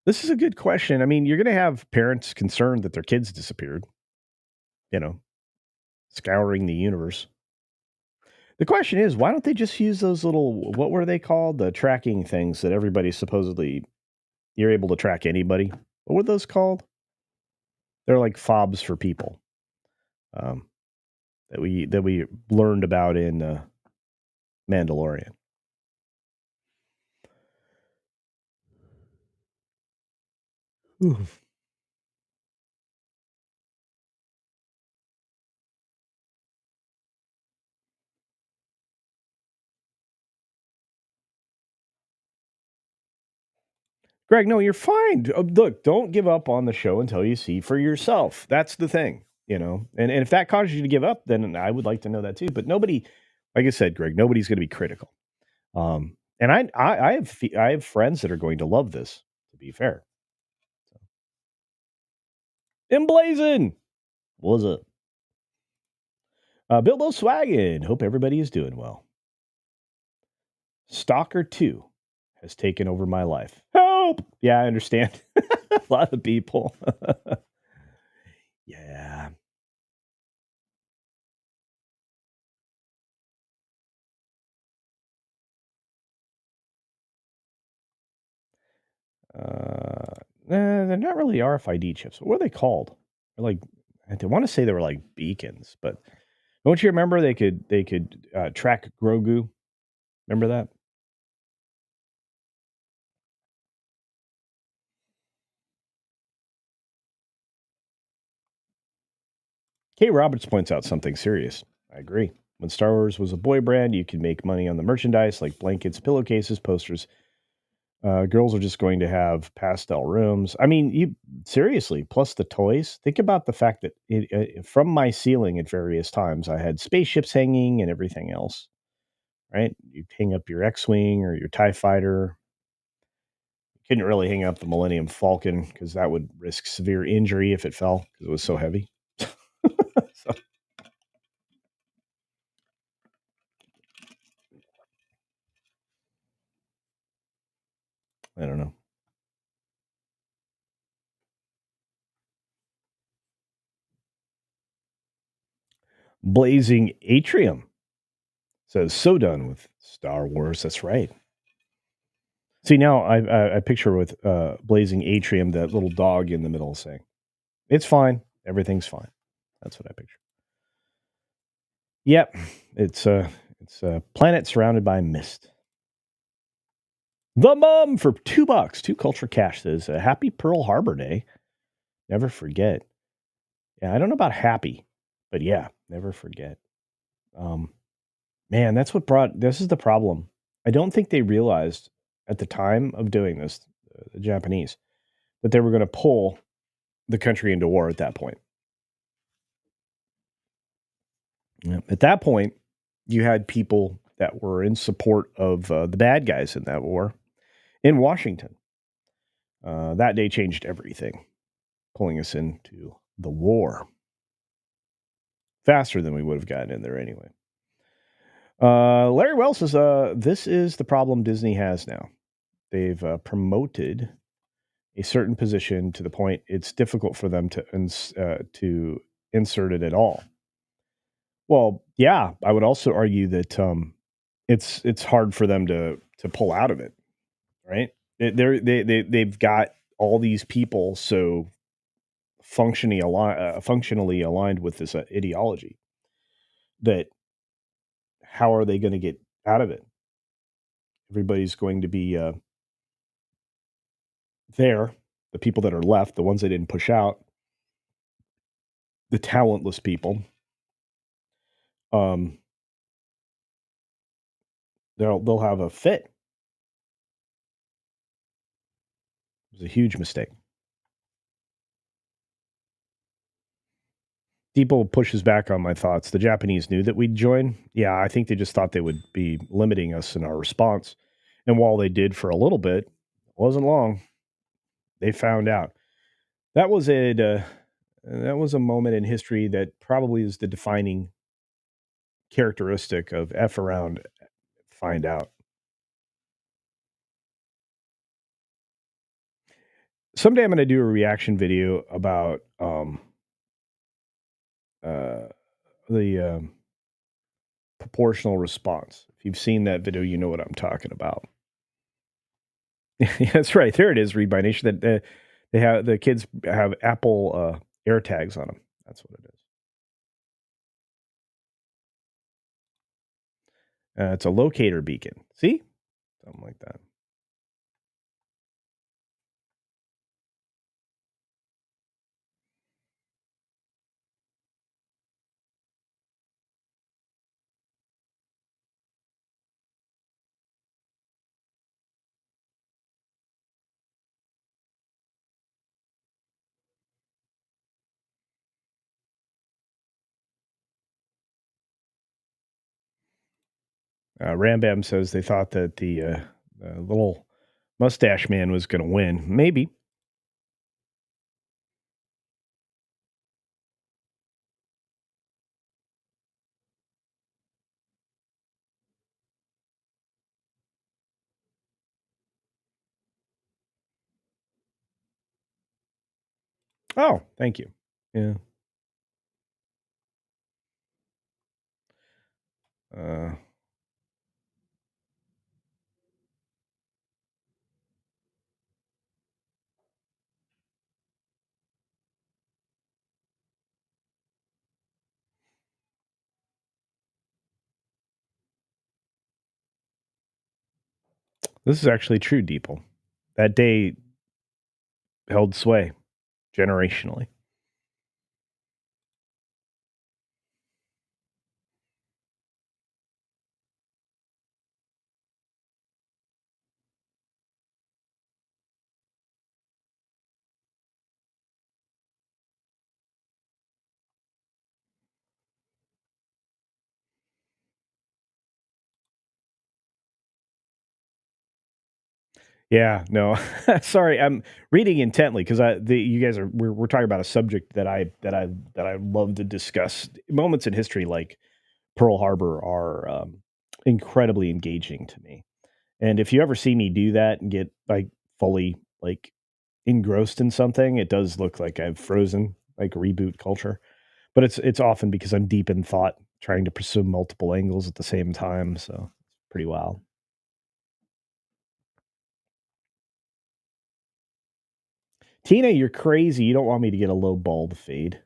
This is a good question. I mean, you're going to have parents concerned that their kids disappeared, you know, scouring the universe. The question is, why don't they just use those little, what were they called? The tracking things that everybody supposedly, you're able to track anybody. What were those called? They're like fobs for people that we learned about in Mandalorian. Oof. Greg, no, you're fine. Look, don't give up on the show until you see for yourself. That's the thing, you know. And if that causes you to give up, then I would like to know that too. But nobody, like I said, Greg, nobody's going to be critical. And I have friends that are going to love this. To be fair, Emblazon, what's up? Bilbo Swaggin. Hope everybody is doing well. Stalker 2 has taken over my life. Help! Yeah, I understand. A lot of people. Yeah. They're not really RFID chips. What are they called? They're like, I want to say they were like beacons, but don't you remember they could track Grogu? Remember that? Kate Roberts points out something serious. I agree. When Star Wars was a boy brand, you could make money on the merchandise like blankets, pillowcases, posters. Girls are just going to have pastel rooms. I mean, you seriously, plus the toys. Think about the fact that from my ceiling at various times, I had spaceships hanging and everything else, right? You hang up your X-Wing or your TIE fighter. You couldn't really hang up the Millennium Falcon because that would risk severe injury if it fell because it was so heavy. So, I don't know. Blazing Atrium says, so done with Star Wars. That's right. See, now I picture with Blazing Atrium, that little dog in the middle saying, it's fine. Everything's fine. That's what I picture. Yep. It's a planet surrounded by mist. The Mum for $2. Two Culture Cash says, happy Pearl Harbor Day. Never forget. Yeah, I don't know about happy, but yeah, never forget. Um, Man, that's what brought this is the problem. I don't think they realized at the time of doing this, the Japanese, that they were going to pull the country into war at that point. Yeah. At that point, you had people that were in support of the bad guys in that war in Washington. That day changed everything, pulling us into the war faster than we would have gotten in there anyway. Larry Wells says, this is the problem Disney has now. They've promoted a certain position to the point it's difficult for them to insert it at all. Well, yeah, I would also argue that it's hard for them to pull out of it, right? They've got all these people so functionally aligned with this ideology that how are they going to get out of it? Everybody's going to be there. The people that are left, the ones they didn't push out, the talentless people, um, they'll have a fit. It was a huge mistake. Depot pushes back on my thoughts. The Japanese knew that we'd join. Yeah, I think they just thought they would be limiting us in our response. And while they did for a little bit, it wasn't long. They found out. That was a moment in history that probably is the defining characteristic of F around, find out. Someday I'm going to do a reaction video about the proportional response. If you've seen that video, you know what I'm talking about. Yeah, that's right. There it is. Read by Nation. That they have the kids have Apple Air tags on them. That's what it is. It's a locator beacon. See, something like that. Rambam says they thought that the little mustache man was going to win. Maybe. Oh, thank you. Yeah. Uh, this is actually true, Deeple. That day held sway generationally. Yeah, no, sorry, I'm reading intently because you guys are we're talking about a subject that I love to discuss. Moments in history like Pearl Harbor are incredibly engaging to me, and if you ever see me do that and get like fully like engrossed in something, it does look like I've frozen, like reboot culture. but it's often because I'm deep in thought, trying to pursue multiple angles at the same time. So pretty wild. Tina, you're crazy. You don't want me to get a low bald fade.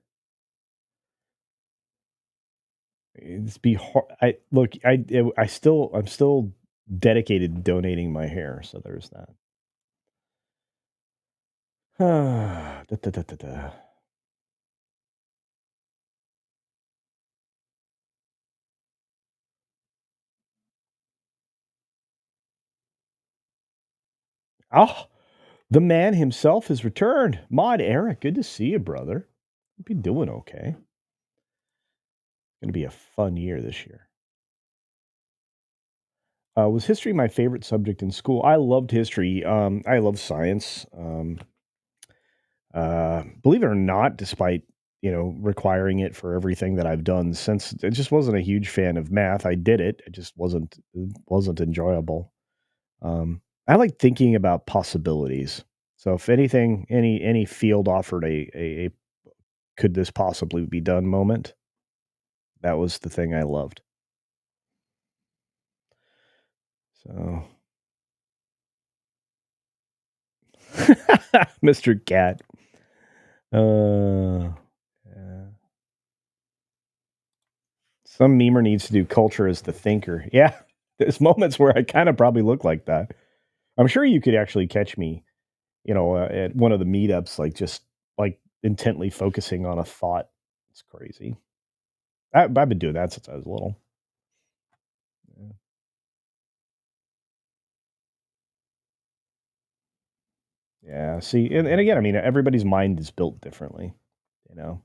It's be hard. I look. I'm still dedicated to donating my hair. So there's that. Da, da, da, da, da. Oh, the man himself has returned. Mod Eric, good to see you, brother. Hope you're doing okay. Going to be a fun year this year. Was history my favorite subject in school? I loved history. I love science. Believe it or not, despite requiring it for everything that I've done since, I just wasn't a huge fan of math. I did it. It just wasn't enjoyable. I like thinking about possibilities. So if anything, any field offered a could this possibly be done moment, that was the thing I loved. So, Mr. Cat. Uh, yeah. Some memer needs to do culture as the thinker. Yeah, there's moments where I kind of probably look like that. I'm sure you could actually catch me, at one of the meetups, like just like intently focusing on a thought. It's crazy. I've been doing that since I was little. Yeah. Yeah. See, and again, I mean, everybody's mind is built differently, you know,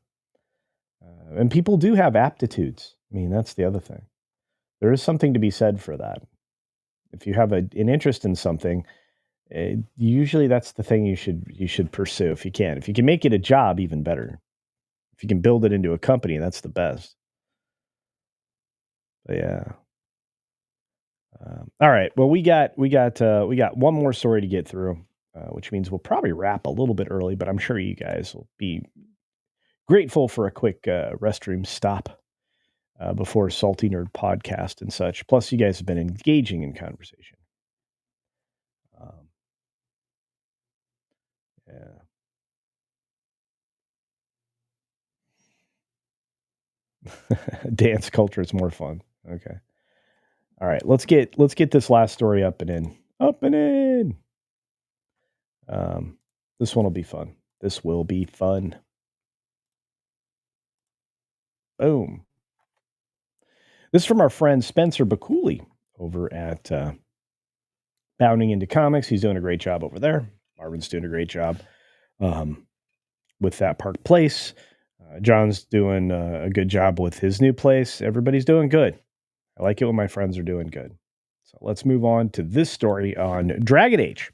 and people do have aptitudes. I mean, that's the other thing. There is something to be said for that. If you have an interest in something, usually that's the thing you should pursue if you can. If you can make it a job, even better. If you can build it into a company, that's the best. But yeah. All right. Well, we got one more story to get through, which means we'll probably wrap a little bit early. But I'm sure you guys will be grateful for a quick restroom stop before Salty Nerd podcast and such. Plus, you guys have been engaging in conversation. Um, yeah. Dance culture is more fun. Okay. All right. Let's get this last story up and in. Up and in. This one will be fun. This will be fun. Boom. This is from our friend Spencer Bakuli over at Bounding into Comics. He's doing a great job over there. Marvin's doing a great job um, with that Park Place. John's doing a good job with his new place. Everybody's doing good. I like it when my friends are doing good. So let's move on to this story on Dragon Age.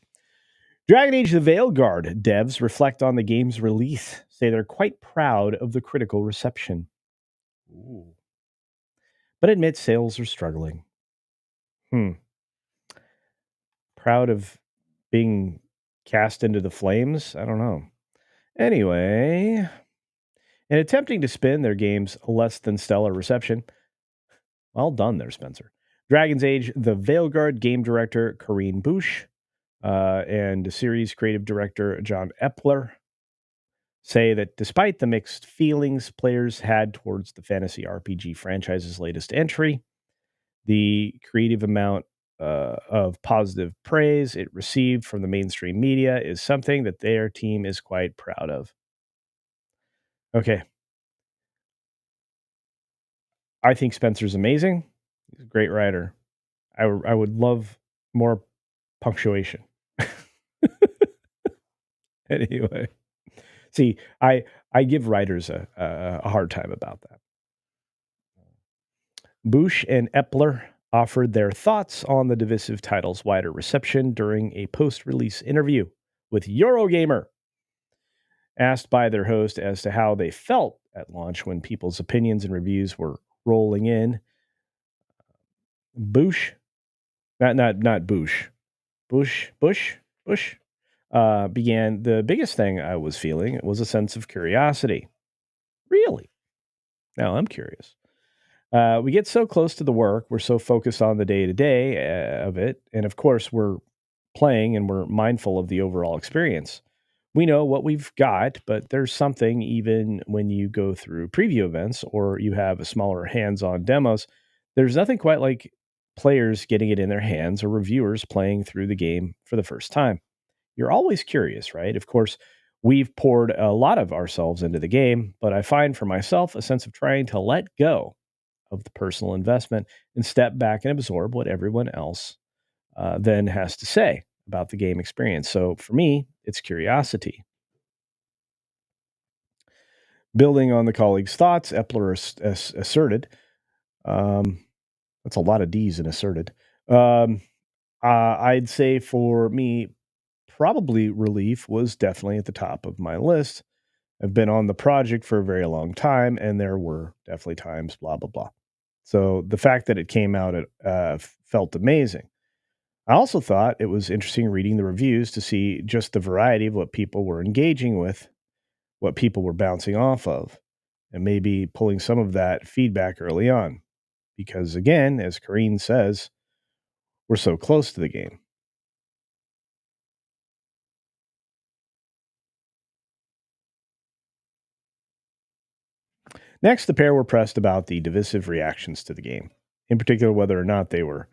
Dragon Age The Veilguard devs reflect on the game's release, say they're quite proud of the critical reception. Ooh. But admit sales are struggling. Proud of being cast into the flames? I don't know. Anyway, in attempting to spin their game's less than stellar reception, well done there, Spencer. Dragon's Age, the Veilguard game director Corinne Bush and series creative director John Epler say that despite the mixed feelings players had towards the fantasy RPG franchise's latest entry, the creative amount of positive praise it received from the mainstream media is something that their team is quite proud of. Okay. I think Spencer's amazing. He's a great writer. I would love more punctuation. Anyway, see, I give writers a hard time about that. Bush and Epler offered their thoughts on the divisive title's wider reception during a post-release interview with Eurogamer. Asked by their host as to how they felt at launch when people's opinions and reviews were rolling in, Bush, not Bush, Bush, began. The biggest thing I was feeling was a sense of curiosity. Really? Now I'm curious. We get so close to the work, we're so focused on the day to day of it, and of course, we're playing and we're mindful of the overall experience. We know what we've got, but there's something even when you go through preview events or you have a smaller hands on demos, there's nothing quite like players getting it in their hands or reviewers playing through the game for the first time. You're always curious, right? Of course, we've poured a lot of ourselves into the game, but I find for myself a sense of trying to let go of the personal investment and step back and absorb what everyone else then has to say about the game experience. So for me, it's curiosity. Building on the colleague's thoughts, Epler asserted, um, that's a lot of D's in asserted. Um, I'd say for me, probably relief was definitely at the top of my list. I've been on the project for a very long time, and there were definitely times, blah, blah, blah. So the fact that it came out, it felt amazing. I also thought it was interesting reading the reviews to see just the variety of what people were engaging with, what people were bouncing off of, and maybe pulling some of that feedback early on. Because again, as Kareen says, we're so close to the game. Next, the pair were pressed about the divisive reactions to the game, in particular, whether or not they were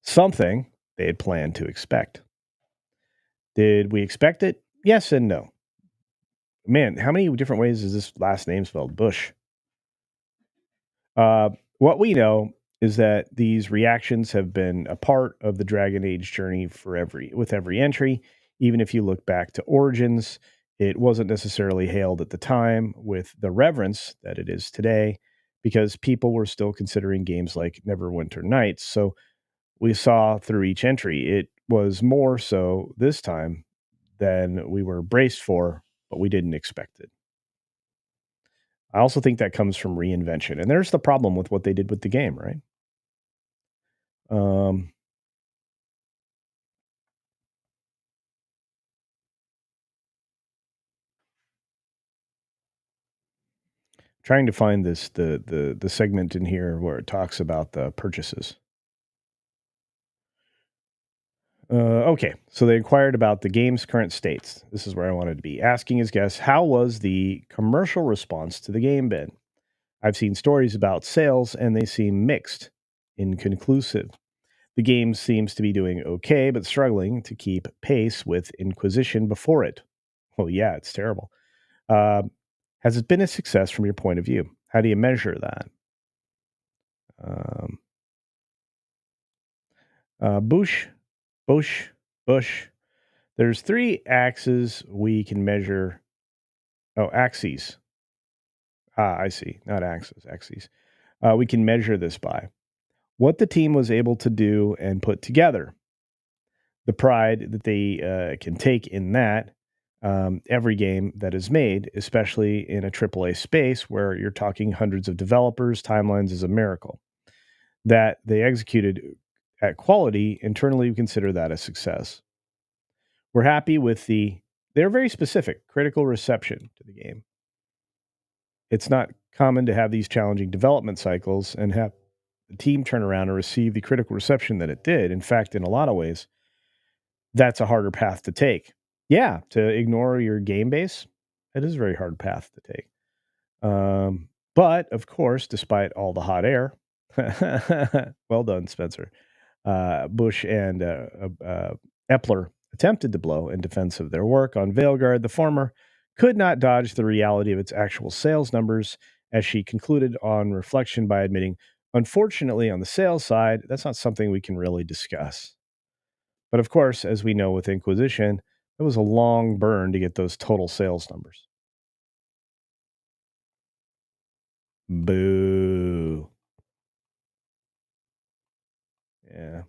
something they had planned to expect. Did we expect it? Yes and no. Man, how many different ways is this last name spelled? Bush. What we know is that these reactions have been a part of the Dragon Age journey for every entry. Even if you look back to Origins, it wasn't necessarily hailed at the time with the reverence that it is today, because people were still considering games like Neverwinter Nights. So we saw through each entry, it was more so this time than we were braced for, but we didn't expect it. I also think that comes from reinvention. And there's the problem with what they did with the game, right? Um, trying to find this the segment in here where it talks about the purchases. Okay, so they inquired about the game's current states. This is where I wanted to be. Asking his guests, how was the commercial response to the game been? I've seen stories about sales, and they seem mixed, inconclusive. The game seems to be doing okay, but struggling to keep pace with Inquisition before it. Oh, yeah, it's terrible. Uh, has it been a success from your point of view? How do you measure that? Um, Bush, Bush, Bush. There's three axes we can measure. Oh, axes. Ah, I see. Not axes, axes. We can measure this by what the team was able to do and put together, the pride that they can take in that. Every game that is made, especially in a AAA space where you're talking hundreds of developers, timelines is a miracle. That they executed at quality, internally we consider that a success. We're happy with they're very specific, critical reception to the game. It's not common to have these challenging development cycles and have the team turn around and receive the critical reception that it did. In fact, in a lot of ways, that's a harder path to take. Yeah, to ignore your game base, it is a very hard path to take. But of course, despite all the hot air, well done, Spencer. Bush and Epler attempted to blow in defense of their work on Veilguard. The former could not dodge the reality of its actual sales numbers, as she concluded on reflection by admitting, unfortunately, on the sales side, that's not something we can really discuss. But of course, as we know with Inquisition, it was a long burn to get those total sales numbers. Boo. Yeah.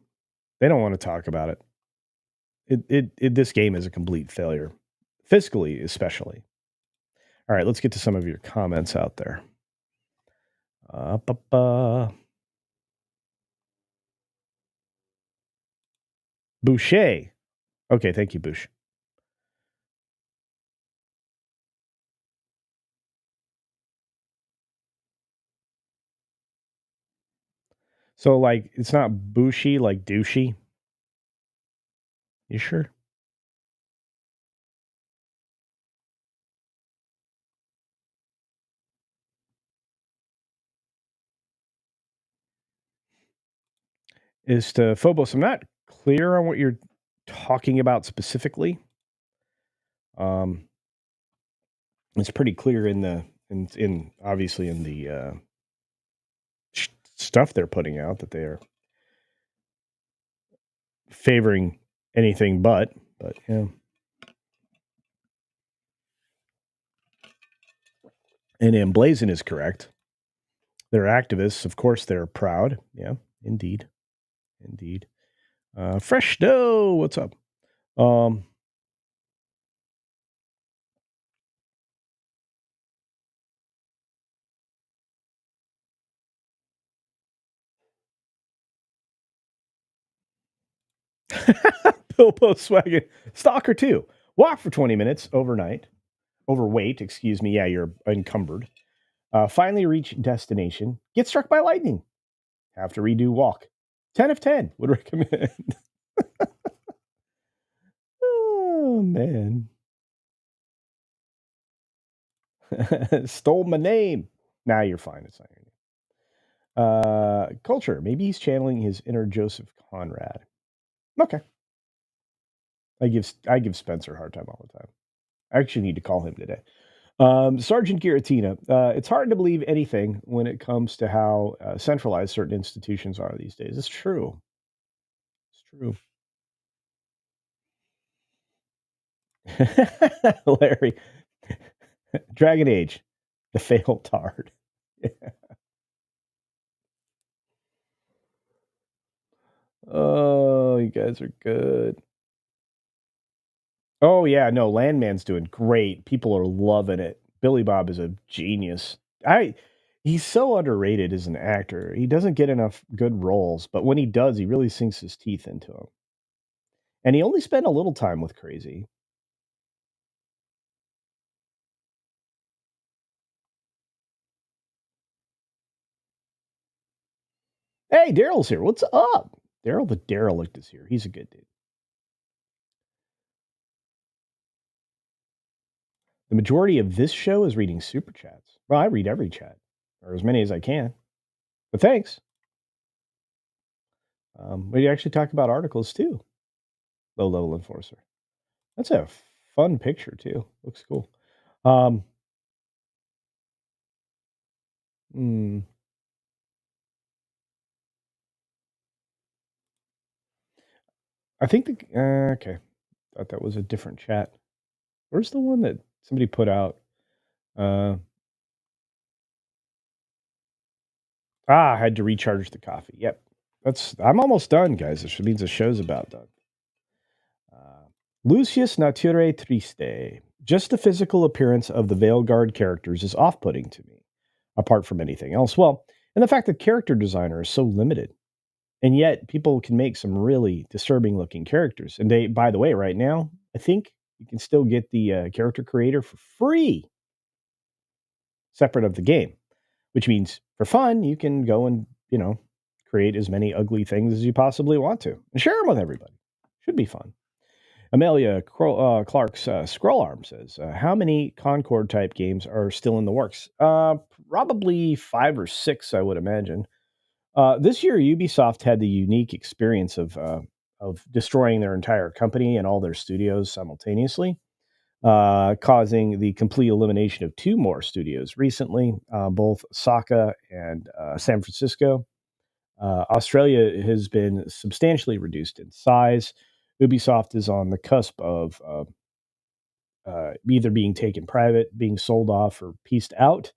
They don't want to talk about it. This game is a complete failure, fiscally especially. All right, let's get to some of your comments out there. Boucher. Okay, thank you, Boucher. So, like, it's not bushy, like douchey. You sure? Is to Phobos. I'm not clear on what you're talking about specifically. Um, it's pretty clear in in obviously in the stuff they're putting out that they're favoring anything but yeah. And Emblazon is correct. They're activists, of course. They're proud. Yeah, indeed, indeed. Fresh Snow, what's up? Um, Bilbo Swaggin, Stalker 2. Walk for 20 minutes overnight. Overweight, excuse me. Yeah, you're encumbered. Finally reach destination. Get struck by lightning. Have to redo walk. 10 of 10 would recommend. Oh, man. Stole my name. Nah, you're fine. It's not your name. Culture. Maybe he's channeling his inner Joseph Conrad. Okay. I give Spencer a hard time all the time. I actually need to call him today. Sergeant Giratina. It's hard to believe anything when it comes to how centralized certain institutions are these days. It's true. It's true. Larry. Dragon Age. The failed tard. Oh, you guys are good. Oh yeah, no, Landman's doing great. People are loving it. Billy Bob is a genius. I He's so underrated as an actor. He doesn't get enough good roles, but when he does, he really sinks his teeth into them. And he only spent a little time with Crazy. Hey, Daryl's here. What's up? Daryl the derelict is here. He's a good dude. The majority of this show is reading super chats. Well, I read every chat, or as many as I can. But thanks. We actually talk about articles too. Low level enforcer. That's a fun picture too. Looks cool. Um, hmm, I think okay. Thought that was a different chat. Where's the one that somebody put out? Uh, I had to recharge the coffee. Yep, I'm almost done, guys. This means the show's about done. Uh, Lucius Nature Triste. Just the physical appearance of the Veilguard characters is off-putting to me, apart from anything else. Well, and the fact that character designer is so limited. And yet people can make some really disturbing looking characters. And they, by the way, right now, I think you can still get the character creator for free, separate of the game, which means for fun, you can go and, create as many ugly things as you possibly want to and share them with everybody. Should be fun. Amelia Clark's Scroll Arm says, how many Concord type games are still in the works? Probably 5 or 6, I would imagine. This year, Ubisoft had the unique experience of destroying their entire company and all their studios simultaneously, causing the complete elimination of 2 more studios recently, both Osaka and San Francisco. Australia has been substantially reduced in size. Ubisoft is on the cusp of either being taken private, being sold off, or pieced out.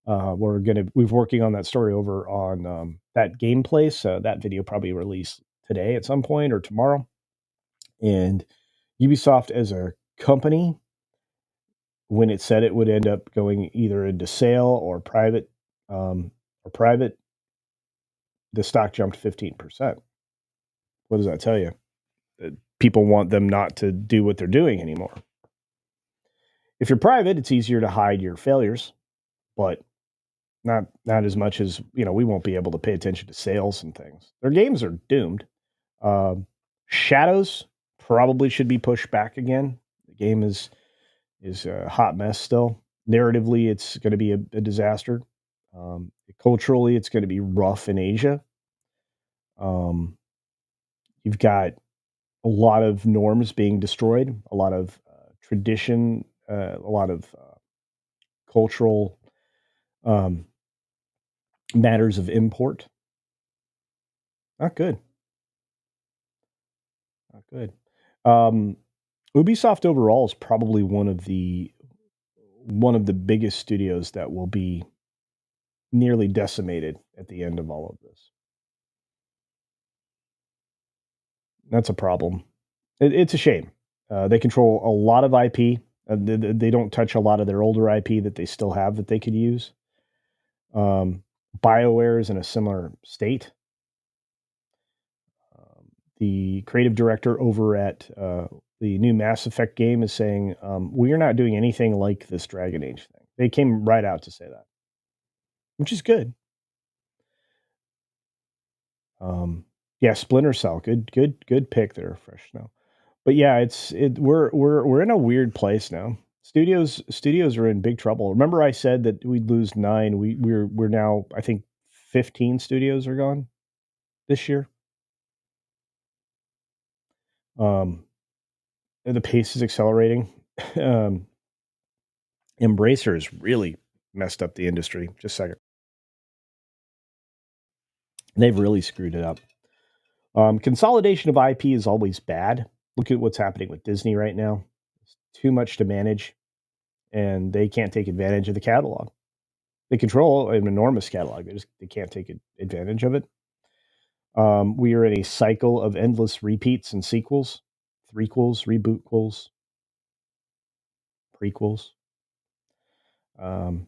We're working on that story over on that gameplay. So that video probably release today at some point or tomorrow. And Ubisoft as a company, when it said it would end up going either into sale or private, the stock jumped 15%. What does that tell you? That people want them not to do what they're doing anymore. If you're private, it's easier to hide your failures, but Not as much as we won't be able to pay attention to sales and things. Their games are doomed. Um, Shadows probably should be pushed back again. The game is a hot mess still. Narratively, it's going to be a disaster. Culturally, it's going to be rough in Asia. Um, you've got a lot of norms being destroyed, a lot of tradition, a lot of cultural um, matters of import. Not good. Not good. Um, Ubisoft overall is probably one of the biggest studios that will be nearly decimated at the end of all of this. That's a problem. It's a shame. They control a lot of IP. They don't touch a lot of their older IP that they still have that they could use. Um, BioWare is in a similar state. The creative director over at the new Mass Effect game is saying, we are not doing anything like this Dragon Age thing. They came right out to say that, which is good. Yeah, Splinter Cell, good pick there, Fresh Snow. But yeah, we're in a weird place now. Studios are in big trouble. Remember, I said that we'd lose 9. We're now, I think, 15 studios are gone this year. Um, the pace is accelerating. um, Embracer has really messed up the industry. Just a second, they've really screwed it up. Consolidation of IP is always bad. Look at what's happening with Disney right now. It's too much to manage, and they can't take advantage of the catalog. They control an enormous catalog. They can't take advantage of it. We are in a cycle of endless repeats and sequels, threequels, rebootquels, prequels. Um,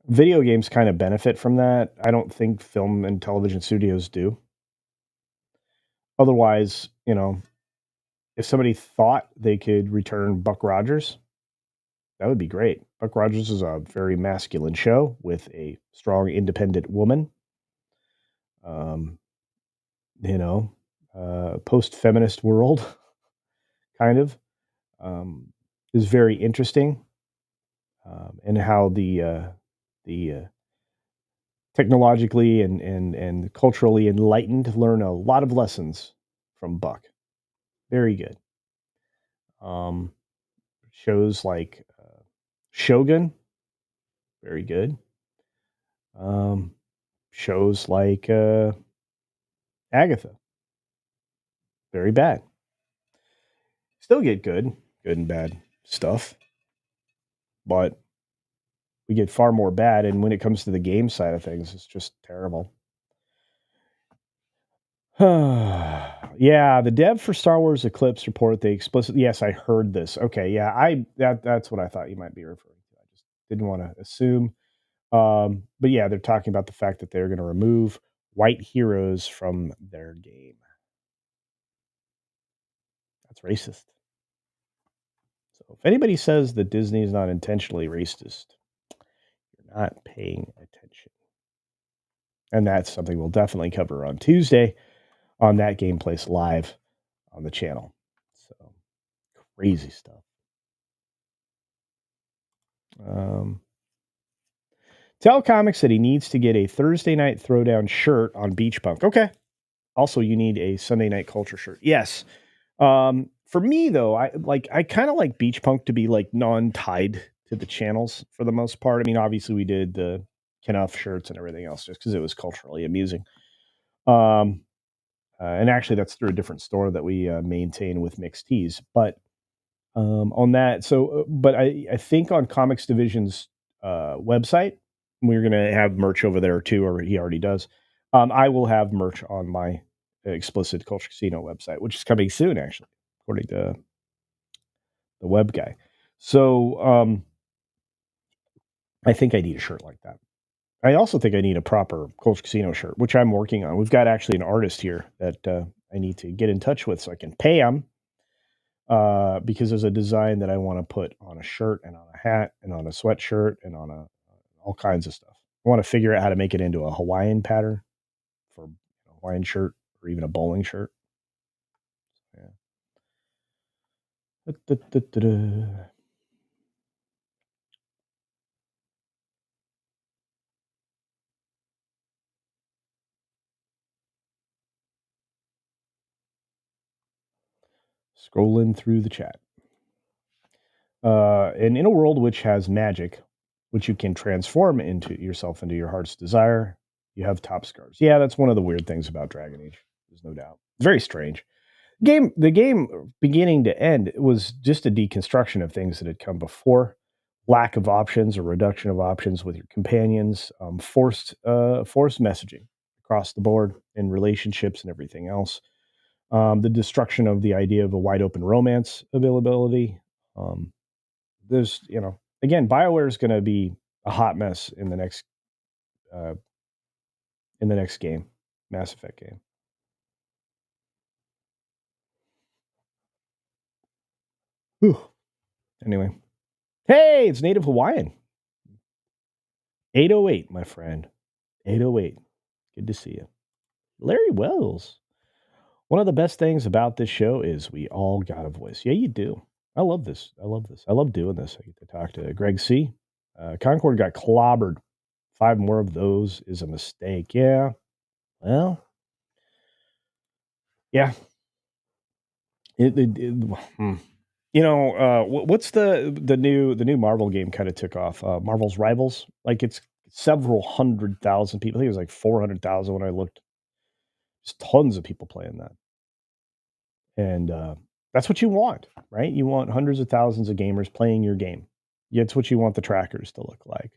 Video games kind of benefit from that. I don't think film and television studios do. Otherwise, if somebody thought they could return Buck Rogers, that would be great. Buck Rogers is a very masculine show with a strong, independent woman. Um, post-feminist world, kind of, is very interesting, and how the technologically and culturally enlightened learn a lot of lessons from Buck. Very good. Um, Shows like Shogun, very good. Um, Shows like Agatha, very bad. Still get good and bad stuff, but we get far more bad. And when it comes to the game side of things, it's just terrible. Yeah, the dev for Star Wars Eclipse report, they explicitly, yes, I heard this. Okay, yeah, that's what I thought you might be referring to. I just didn't want to assume. But yeah, they're talking about the fact that they're going to remove white heroes from their game. That's racist. So if anybody says that Disney is not intentionally racist, you're not paying attention. And that's something we'll definitely cover on Tuesday on That Game Place Live on the channel. So crazy stuff. Tell Comics that he needs to get a Thursday Night Throwdown shirt on Beach Punk. Okay. Also, you need a Sunday Night Culture shirt. Yes. For me though, I kind of like Beach Punk to be like non-tied to the channels for the most part. I mean, obviously we did the Knuff shirts and everything else just because it was culturally amusing. And actually, that's through a different store that we maintain with Mixed Teas. But on that, but I think on Comics Division's website, we're going to have merch over there too, or he already does. I will have merch on my explicit Culture Casino website, which is coming soon, actually, according to the web guy. So I think I need a shirt like that. I also think I need a proper Culture Casino shirt, which I'm working on. We've got actually an artist here that I need to get in touch with so I can pay him, because there's a design that I want to put on a shirt and on a hat and on a sweatshirt and on all kinds of stuff. I want to figure out how to make it into a Hawaiian pattern for a Hawaiian shirt or even a bowling shirt. Yeah. Da-da-da-da-da. Scrolling through the chat. And in a world which has magic, which you can transform into yourself into your heart's desire, you have top scars. Yeah, that's one of the weird things about Dragon Age. There's no doubt. Very strange. The game beginning to end was just a deconstruction of things that had come before. Lack of options or reduction of options with your companions, forced messaging across the board in relationships and everything else. The destruction of the idea of a wide open romance availability. Um, there's, again, BioWare is going to be a hot mess uh, in the next game, Mass Effect game. Whew. Anyway, hey, it's Native Hawaiian. 808, my friend. 808. Good to see you. Larry Wells. One of the best things about this show is we all got a voice. Yeah, you do. I love this. I love this. I love doing this. I get to talk to Greg C. Concord got clobbered. 5 more of those is a mistake. Yeah. Well, yeah. Hmm. What's the new Marvel game kind of took off? Marvel's Rivals. Like it's several 100,000 people. I think it was like 400,000 when I looked. There's tons of people playing that. And that's what you want, right? You want hundreds of thousands of gamers playing your game. Yeah, it's what you want the trackers to look like.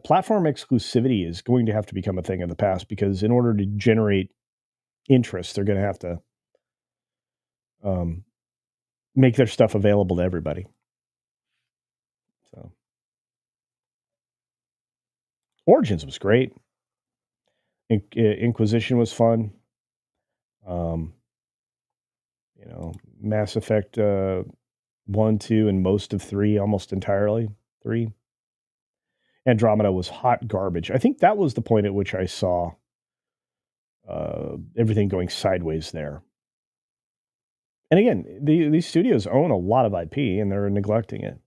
Platform exclusivity is going to have to become a thing of the past because in order to generate interest, they're going to have to um, make their stuff available to everybody. So, Origins was great. Inquisition was fun. Um, Mass Effect 1, 2, and most of 3, almost entirely 3. Andromeda was hot garbage. I think that was the point at which I saw everything going sideways there. And again, these studios own a lot of IP and they're neglecting it.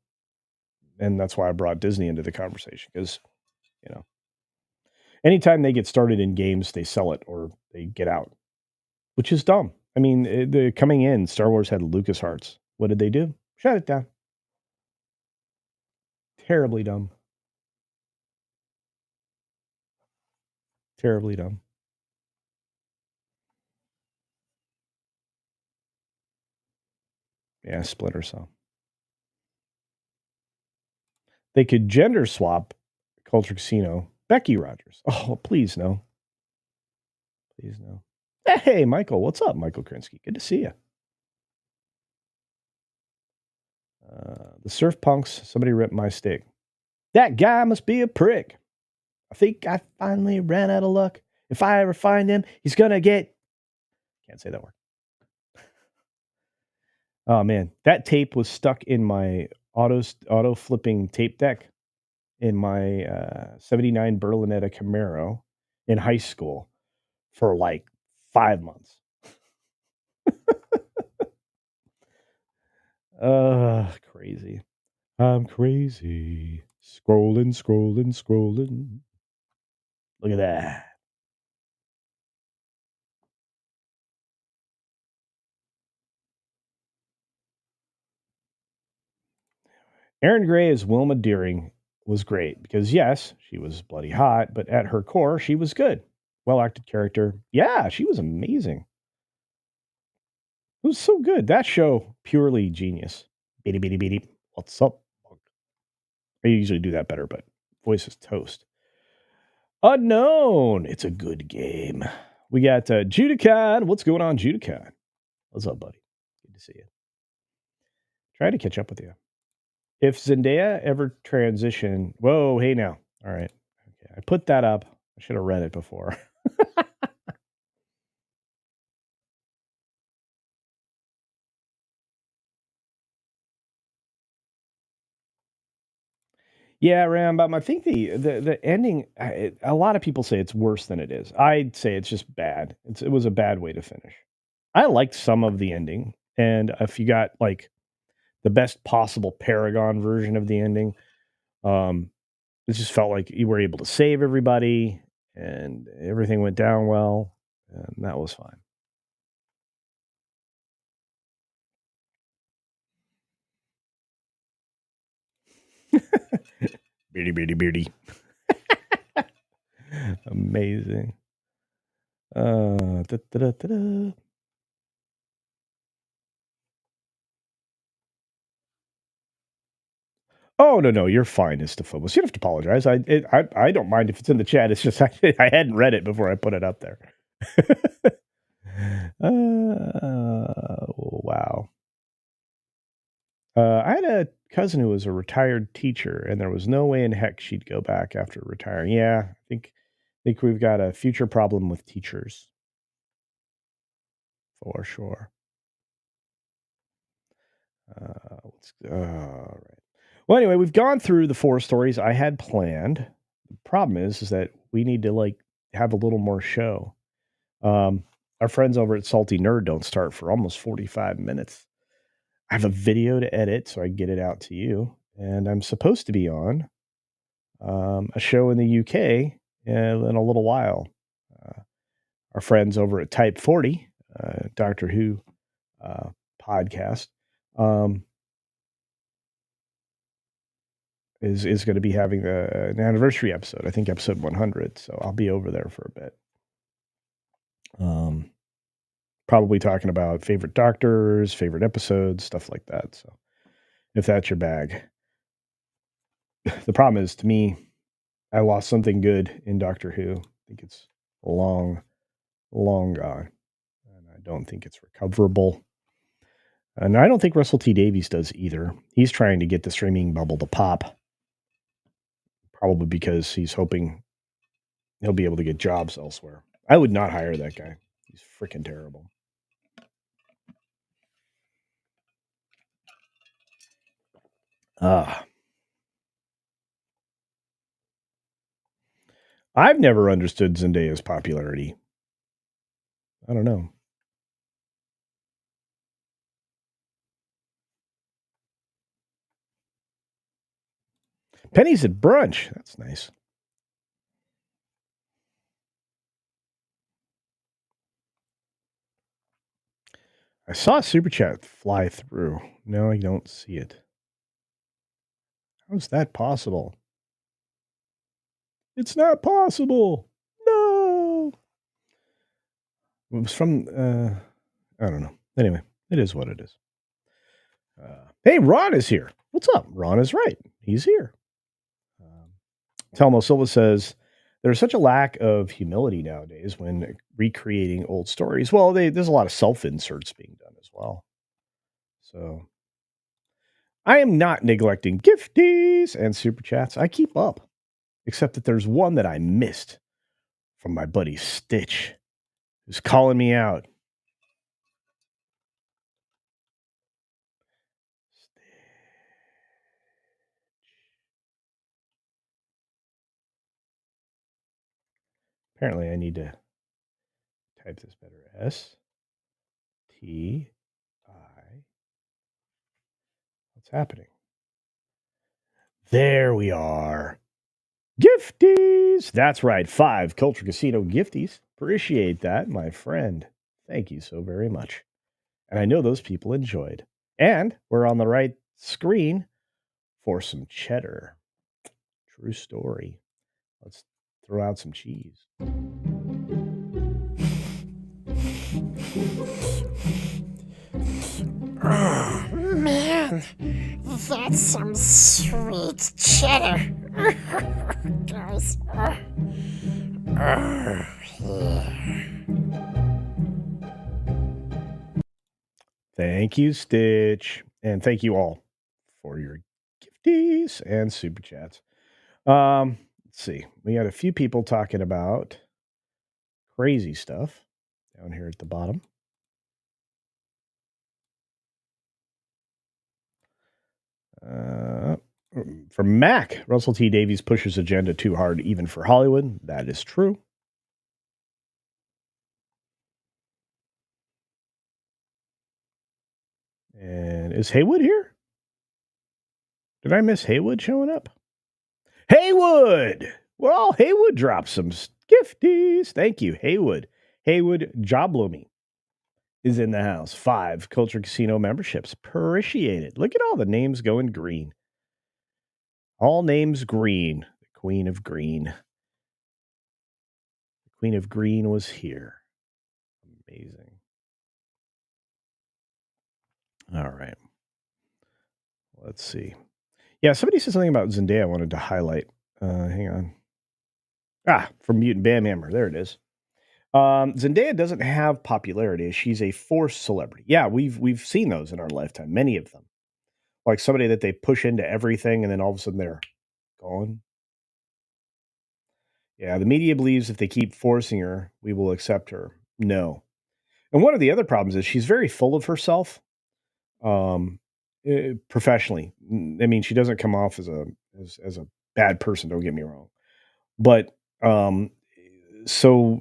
And that's why I brought Disney into the conversation because, anytime they get started in games, they sell it or they get out, which is dumb. I mean, the coming in, Star Wars had LucasArts. What did they do? Shut it down. Terribly dumb. Terribly dumb. Yeah, Splinter Cell. They could gender swap Culture Casino Becky Rogers. Oh, please no. Please no. Hey, Michael. What's up, Michael Krinsky? Good to see you. The Surf Punks. Somebody ripped my stick. That guy must be a prick. I think I finally ran out of luck. If I ever find him, he's going to get... Can't say that word. Oh, man. That tape was stuck in my auto flipping tape deck in my 79 Berlinetta Camaro in high school for like 5 months. Crazy. I'm crazy. Scrolling. Look at that. Erin Gray as Wilma Deering was great because, yes, she was bloody hot, but at her core, she was good. Well acted character. Yeah, she was amazing. It was so good. That show, purely genius. Beady, beady, beady. What's up? I usually do that better, but voice is toast. Unknown. It's a good game. We got Judicon. What's going on, Judicon? What's up, buddy? Good to see you. Try to catch up with you. If Zendaya ever transition, whoa, hey now. All right. Okay. I put that up. I should have read it before. Yeah, Ram. But I think the ending. A lot of people say it's worse than it is. I'd say it's just bad. It was a bad way to finish. I liked some of the ending, and if you got like the best possible Paragon version of the ending, um, it just felt like you were able to save everybody, and everything went down well, and that was fine. Beardy, beardy, beardy. Amazing. Da, da, da, da, da. Oh no, no, you're fine, Istophobos. You don't have to apologize. I don't mind if it's in the chat. It's just I hadn't read it before I put it up there. Wow. I had a cousin who was a retired teacher, and there was no way in heck she'd go back after retiring. Yeah, I think we've got a future problem with teachers for sure. All right. Well, anyway, we've gone through the 4 stories I had planned. The problem is that we need to like have a little more show. Our friends over at Salty Nerd don't start for almost 45 minutes. I have a video to edit so I can get it out to you, and I'm supposed to be on a show in the UK in a little while. Uh, our friends over at Type 40, Doctor Who uh, podcast, um, is going to be having an anniversary episode. I think episode 100. So I'll be over there for a bit. Probably talking about favorite doctors, favorite episodes, stuff like that. So if that's your bag, the problem is to me, I lost something good in Doctor Who. I think it's long, long gone, and I don't think it's recoverable. And I don't think Russell T Davies does either. He's trying to get the streaming bubble to pop, probably because he's hoping he'll be able to get jobs elsewhere. I would not hire that guy. He's freaking terrible. Ah, I've never understood Zendaya's popularity. I don't know. Pennies at brunch. That's nice. I saw a super chat fly through. No, I don't see it. How's that possible? It's not possible. No. It was from, I don't know. Anyway, it is what it is. Hey, Ron is here. What's up? Ron is right. He's here. Telmo Silva says, there's such a lack of humility nowadays when recreating old stories. Well, there's a lot of self inserts being done as well. So I am not neglecting gifties and super chats. I keep up, except that there's one that I missed from my buddy Stitch, who's calling me out. Apparently, I need to type this better. STI. What's happening? There we are. Gifties. That's right. 5 Culture Casino gifties. Appreciate that, my friend. Thank you so very much. And I know those people enjoyed. And we're on the right screen for some cheddar. True story. Let's throw out some cheese. Oh, man, that's some sweet cheddar. Guys, yeah. Thank you, Stitch. And thank you all for your gifties and super chats. Let's see. We got a few people talking about crazy stuff down here at the bottom. From Mac, Russell T Davies pushes agenda too hard, even for Hollywood. That is true. And is Haywood here? Did I miss Haywood showing up? Haywood! Well, Haywood dropped some gifties. Thank you, Haywood. Haywood Joblomy is in the house. 5 Culture Casino memberships. Appreciate it. Look at all the names going green. All names green. The Queen of Green. The Queen of Green was here. Amazing. All right. Let's see. Yeah, somebody said something about Zendaya I wanted to highlight. Hang on. From Mutant Bam Hammer. There it is. Zendaya doesn't have popularity. She's a forced celebrity. Yeah, we've seen those in our lifetime, many of them. Like somebody that they push into everything and then all of a sudden they're gone. Yeah, the media believes if they keep forcing her, we will accept her. No. And one of the other problems is she's very full of herself. Um, Professionally. I mean, she doesn't come off as a bad person, don't get me wrong. But so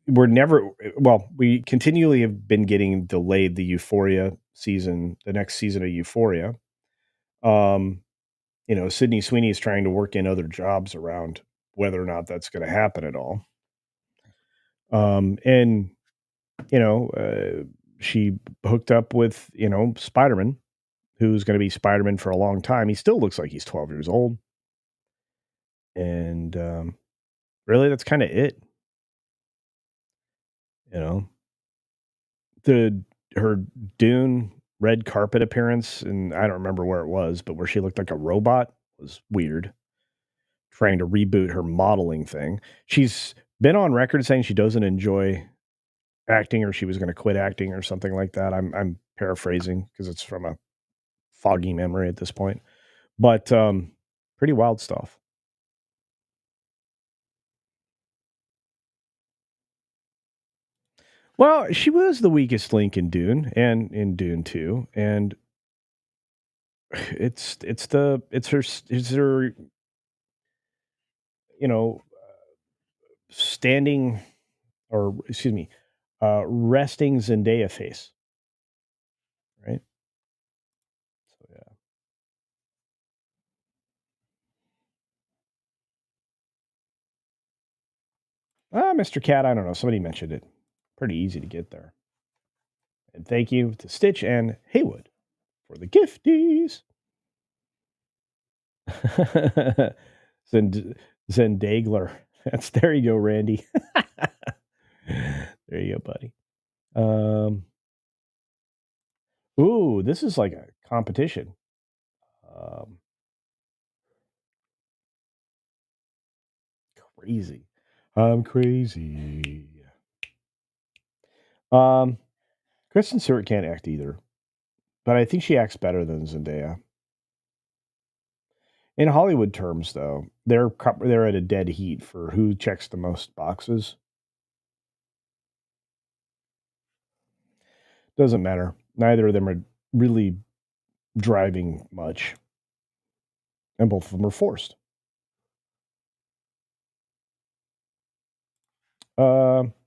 we're never well, we continually have been getting delayed the Euphoria season, the next season of Euphoria. Um, Sydney Sweeney is trying to work in other jobs around whether or not that's going to happen at all. And she hooked up with Spider-Man, who's going to be Spider-Man for a long time. He still looks like he's 12 years old, and really, that's kind of it. You know, the her Dune red carpet appearance, and I don't remember where it was, but where she looked like a robot was weird. Trying to reboot her modeling thing. She's been on record saying she doesn't enjoy acting, or she was going to quit acting, or something like that. I'm paraphrasing because it's from a foggy memory at this point, but pretty wild stuff. Well, she was the weakest link in Dune and in Dune 2, and it's her you know standing, or excuse me, resting Zendaya face, right? So yeah. Mr. Cat, I don't know. Somebody mentioned it. Pretty easy to get there. And thank you to Stitch and Haywood for the gifties. Zendagler. There you go, Randy. There you go, buddy. Ooh, this is like a competition. Um, Crazy. I'm crazy. Um, Kristen Stewart can't act either, but I think she acts better than Zendaya. In Hollywood terms, though, they're at a dead heat for who checks the most boxes. Doesn't matter. Neither of them are really driving much, and both of them are forced.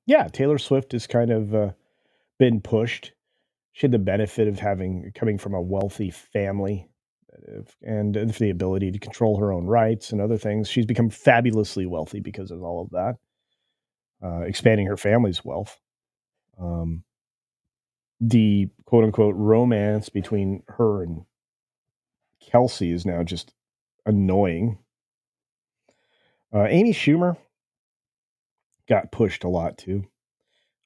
Yeah, Taylor Swift has kind of been pushed. She had the benefit of having coming from a wealthy family, and the ability to control her own rights and other things. She's become fabulously wealthy because of all of that, expanding her family's wealth. Um, the quote unquote romance between her and Kelsey is now just annoying. Amy Schumer got pushed a lot too.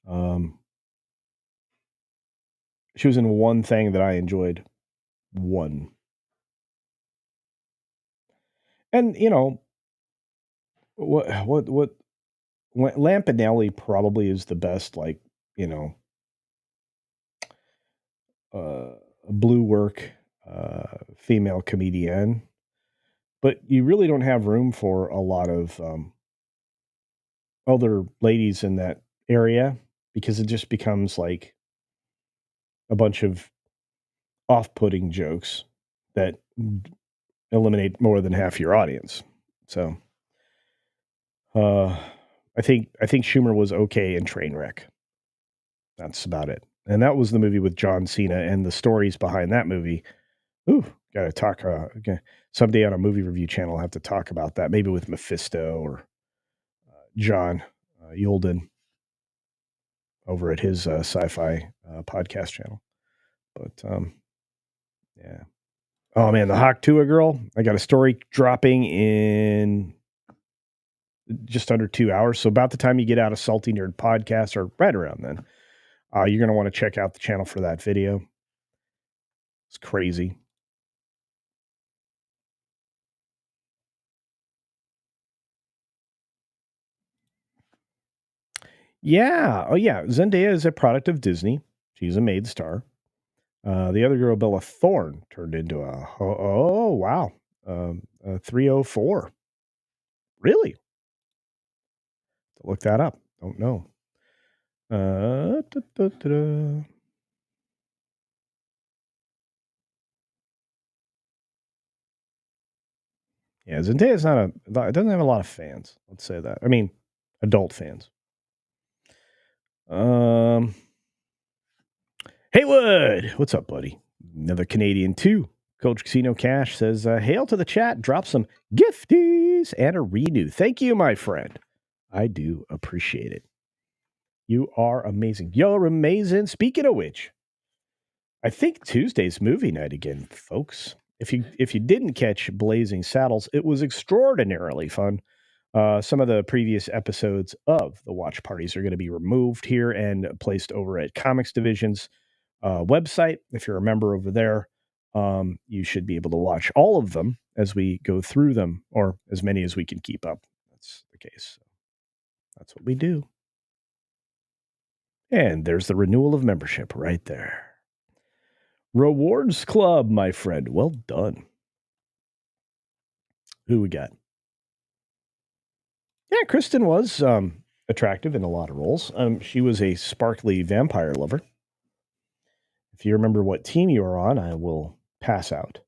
Um, she was in one thing that I enjoyed. One. And what Lampanelli probably is the best, like, you know, blue work female comedian, but you really don't have room for a lot of other ladies in that area because it just becomes like a bunch of off-putting jokes that eliminate more than half your audience. So, uh, I think Schumer was okay in Trainwreck. That's about it. And that was the movie with John Cena, and the stories behind that movie. Ooh, got to talk. Okay. Someday on a movie review channel, I'll have to talk about that, maybe with Mephisto or John Yulden over at his sci-fi podcast channel. But yeah. Oh man, the Hawk Tuah girl. I got a story dropping in just under 2 hours. So about the time you get out of Salty Nerd podcast, or right around then, you're going to want to check out the channel for that video. It's crazy. Yeah. Oh yeah. Zendaya is a product of Disney. She's a maid star. The other girl, Bella Thorne, turned into a wow, a 304. Really? Look that up. Don't know. Da, da, da, da. Yeah, Zendaya's not it doesn't have a lot of fans. Let's say that. I mean, adult fans. Um, Haywood, what's up, buddy? Another Canadian too. Coach Casino Cash says, "Hail to the chat. Drop some gifties and a renew. Thank you, my friend. I do appreciate it. You are amazing. You're amazing. Speaking of which, I think Tuesday's movie night again, folks. If you didn't catch Blazing Saddles, it was extraordinarily fun. Some of the previous episodes of the watch parties are going to be removed here and placed over at Comics Division's website. If you're a member over there, you should be able to watch all of them as we go through them, or as many as we can keep up. That's the case. That's what we do. And there's the renewal of membership right there. Rewards Club, my friend. Well done. Who we got? Yeah, Kristen was attractive in a lot of roles. She was a sparkly vampire lover. If you remember what team you were on, I will pass out.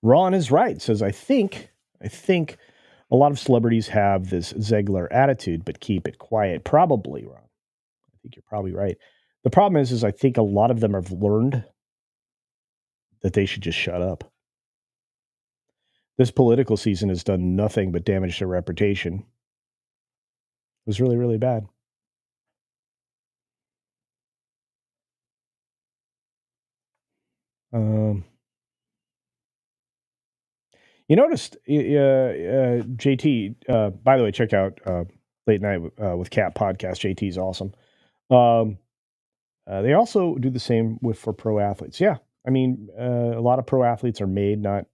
Ron is right. Says, I think a lot of celebrities have this Zegler attitude, but keep it quiet. Probably, Ron. I think you're probably right. The problem is I think a lot of them have learned that they should just shut up. This political season has done nothing but damage their reputation. It was really, really bad. You noticed, JT, by the way, check out Late Night with Cat podcast. JT is awesome. They also do the same for pro athletes. Yeah. I mean, a lot of pro athletes are made, not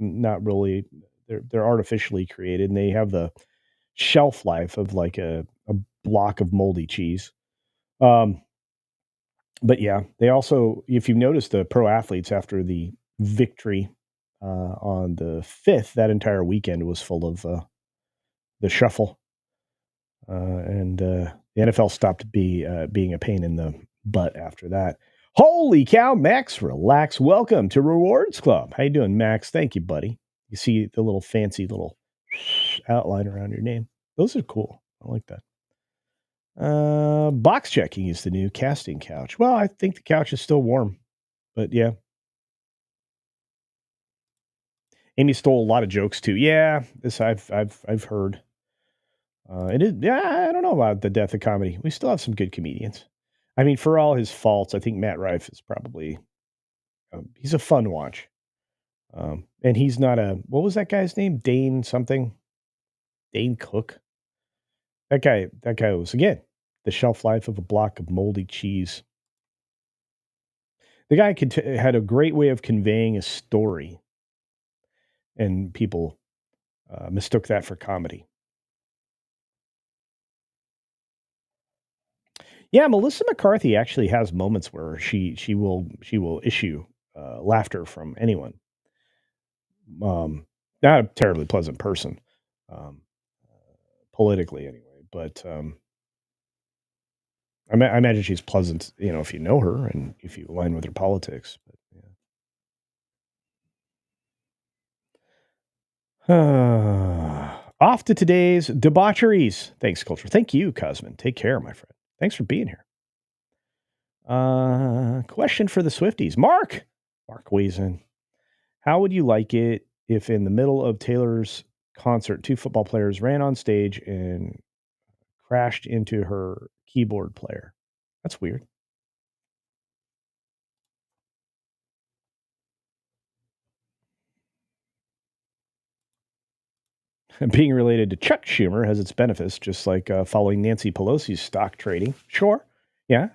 really, they're artificially created, and they have the shelf life of like a block of moldy cheese. But yeah, they also, if you notice, the pro athletes after the victory on the 5th, that entire weekend was full of the shuffle. And the NFL stopped being a pain in the butt after that. Holy cow, Max, relax. Welcome to Rewards Club. How you doing, Max? Thank you, buddy. You see the little fancy little outline around your name. Those are cool. I like that. Box checking is the new casting couch. Well, I think the couch is still warm, but yeah. Amy stole a lot of jokes too. Yeah, this I've heard. It is. Yeah, I don't know about the death of comedy. We still have some good comedians. I mean, for all his faults, I think Matt Rife is probably he's a fun watch. And he's not what was that guy's name? Dane something. Dane Cook. That guy was, again, the shelf life of a block of moldy cheese. The guy had a great way of conveying a story, and people mistook that for comedy. Yeah, Melissa McCarthy actually has moments where she will issue laughter from anyone. Not a terribly pleasant person, um, politically anyway. But I imagine she's pleasant, if you know her and if you align with her politics. But yeah. Off to today's debaucheries. Thanks, Culture. Thank you, Cosmin. Take care, my friend. Thanks for being here. Question for the Swifties. Mark weighs in. How would you like it if in the middle of Taylor's concert, two football players ran on stage and crashed into her keyboard player? That's weird. Being related to Chuck Schumer has its benefits, just like following Nancy Pelosi's stock trading. Sure. Yeah.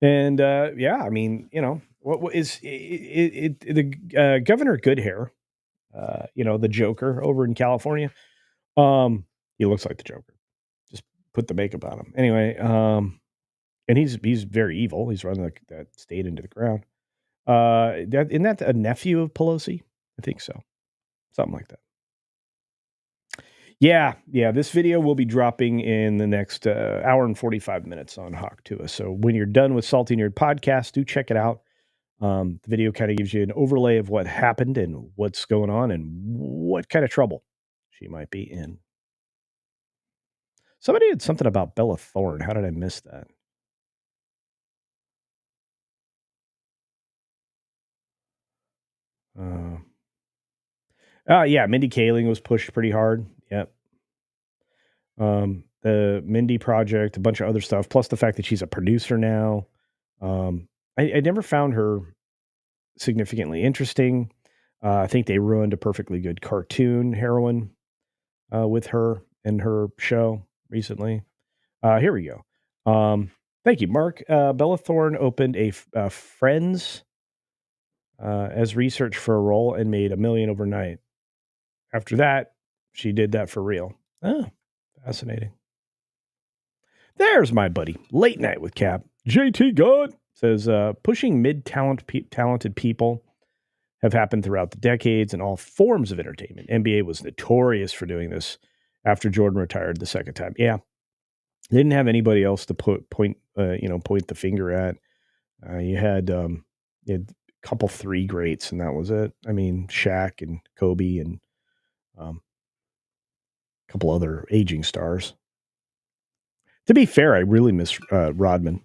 And yeah, I mean, what is the Governor Goodhair, the Joker over in California. He looks like the Joker. Just put the makeup on him. Anyway, and he's very evil. He's running that state into the ground. Isn't that a nephew of Pelosi? I think so. Something like that. Yeah. This video will be dropping in the next hour and 45 minutes on Hawk Tuah. So when you're done with Salty Nerd Podcast, do check it out. The video kind of gives you an overlay of what happened and what's going on and what kind of trouble she might be in. Somebody had something about Bella Thorne. How did I miss that? Yeah, Mindy Kaling was pushed pretty hard. Yep. The Mindy Project, a bunch of other stuff, plus the fact that she's a producer now. I never found her significantly interesting. I think they ruined a perfectly good cartoon heroine with her and her show recently. Here we go. Thank you, Mark. Bella Thorne opened a Friends as research for a role and made $1 million overnight. After that, she did that for real. Oh, fascinating. There's my buddy. Late Night with Cap. JT God says, pushing talented people have happened throughout the decades in all forms of entertainment. NBA was notorious for doing this after Jordan retired the second time. Yeah. They didn't have anybody else to point the finger at. You had a couple three greats, and that was it. I mean, Shaq and Kobe and a couple other aging stars. To be fair, I really miss Rodman.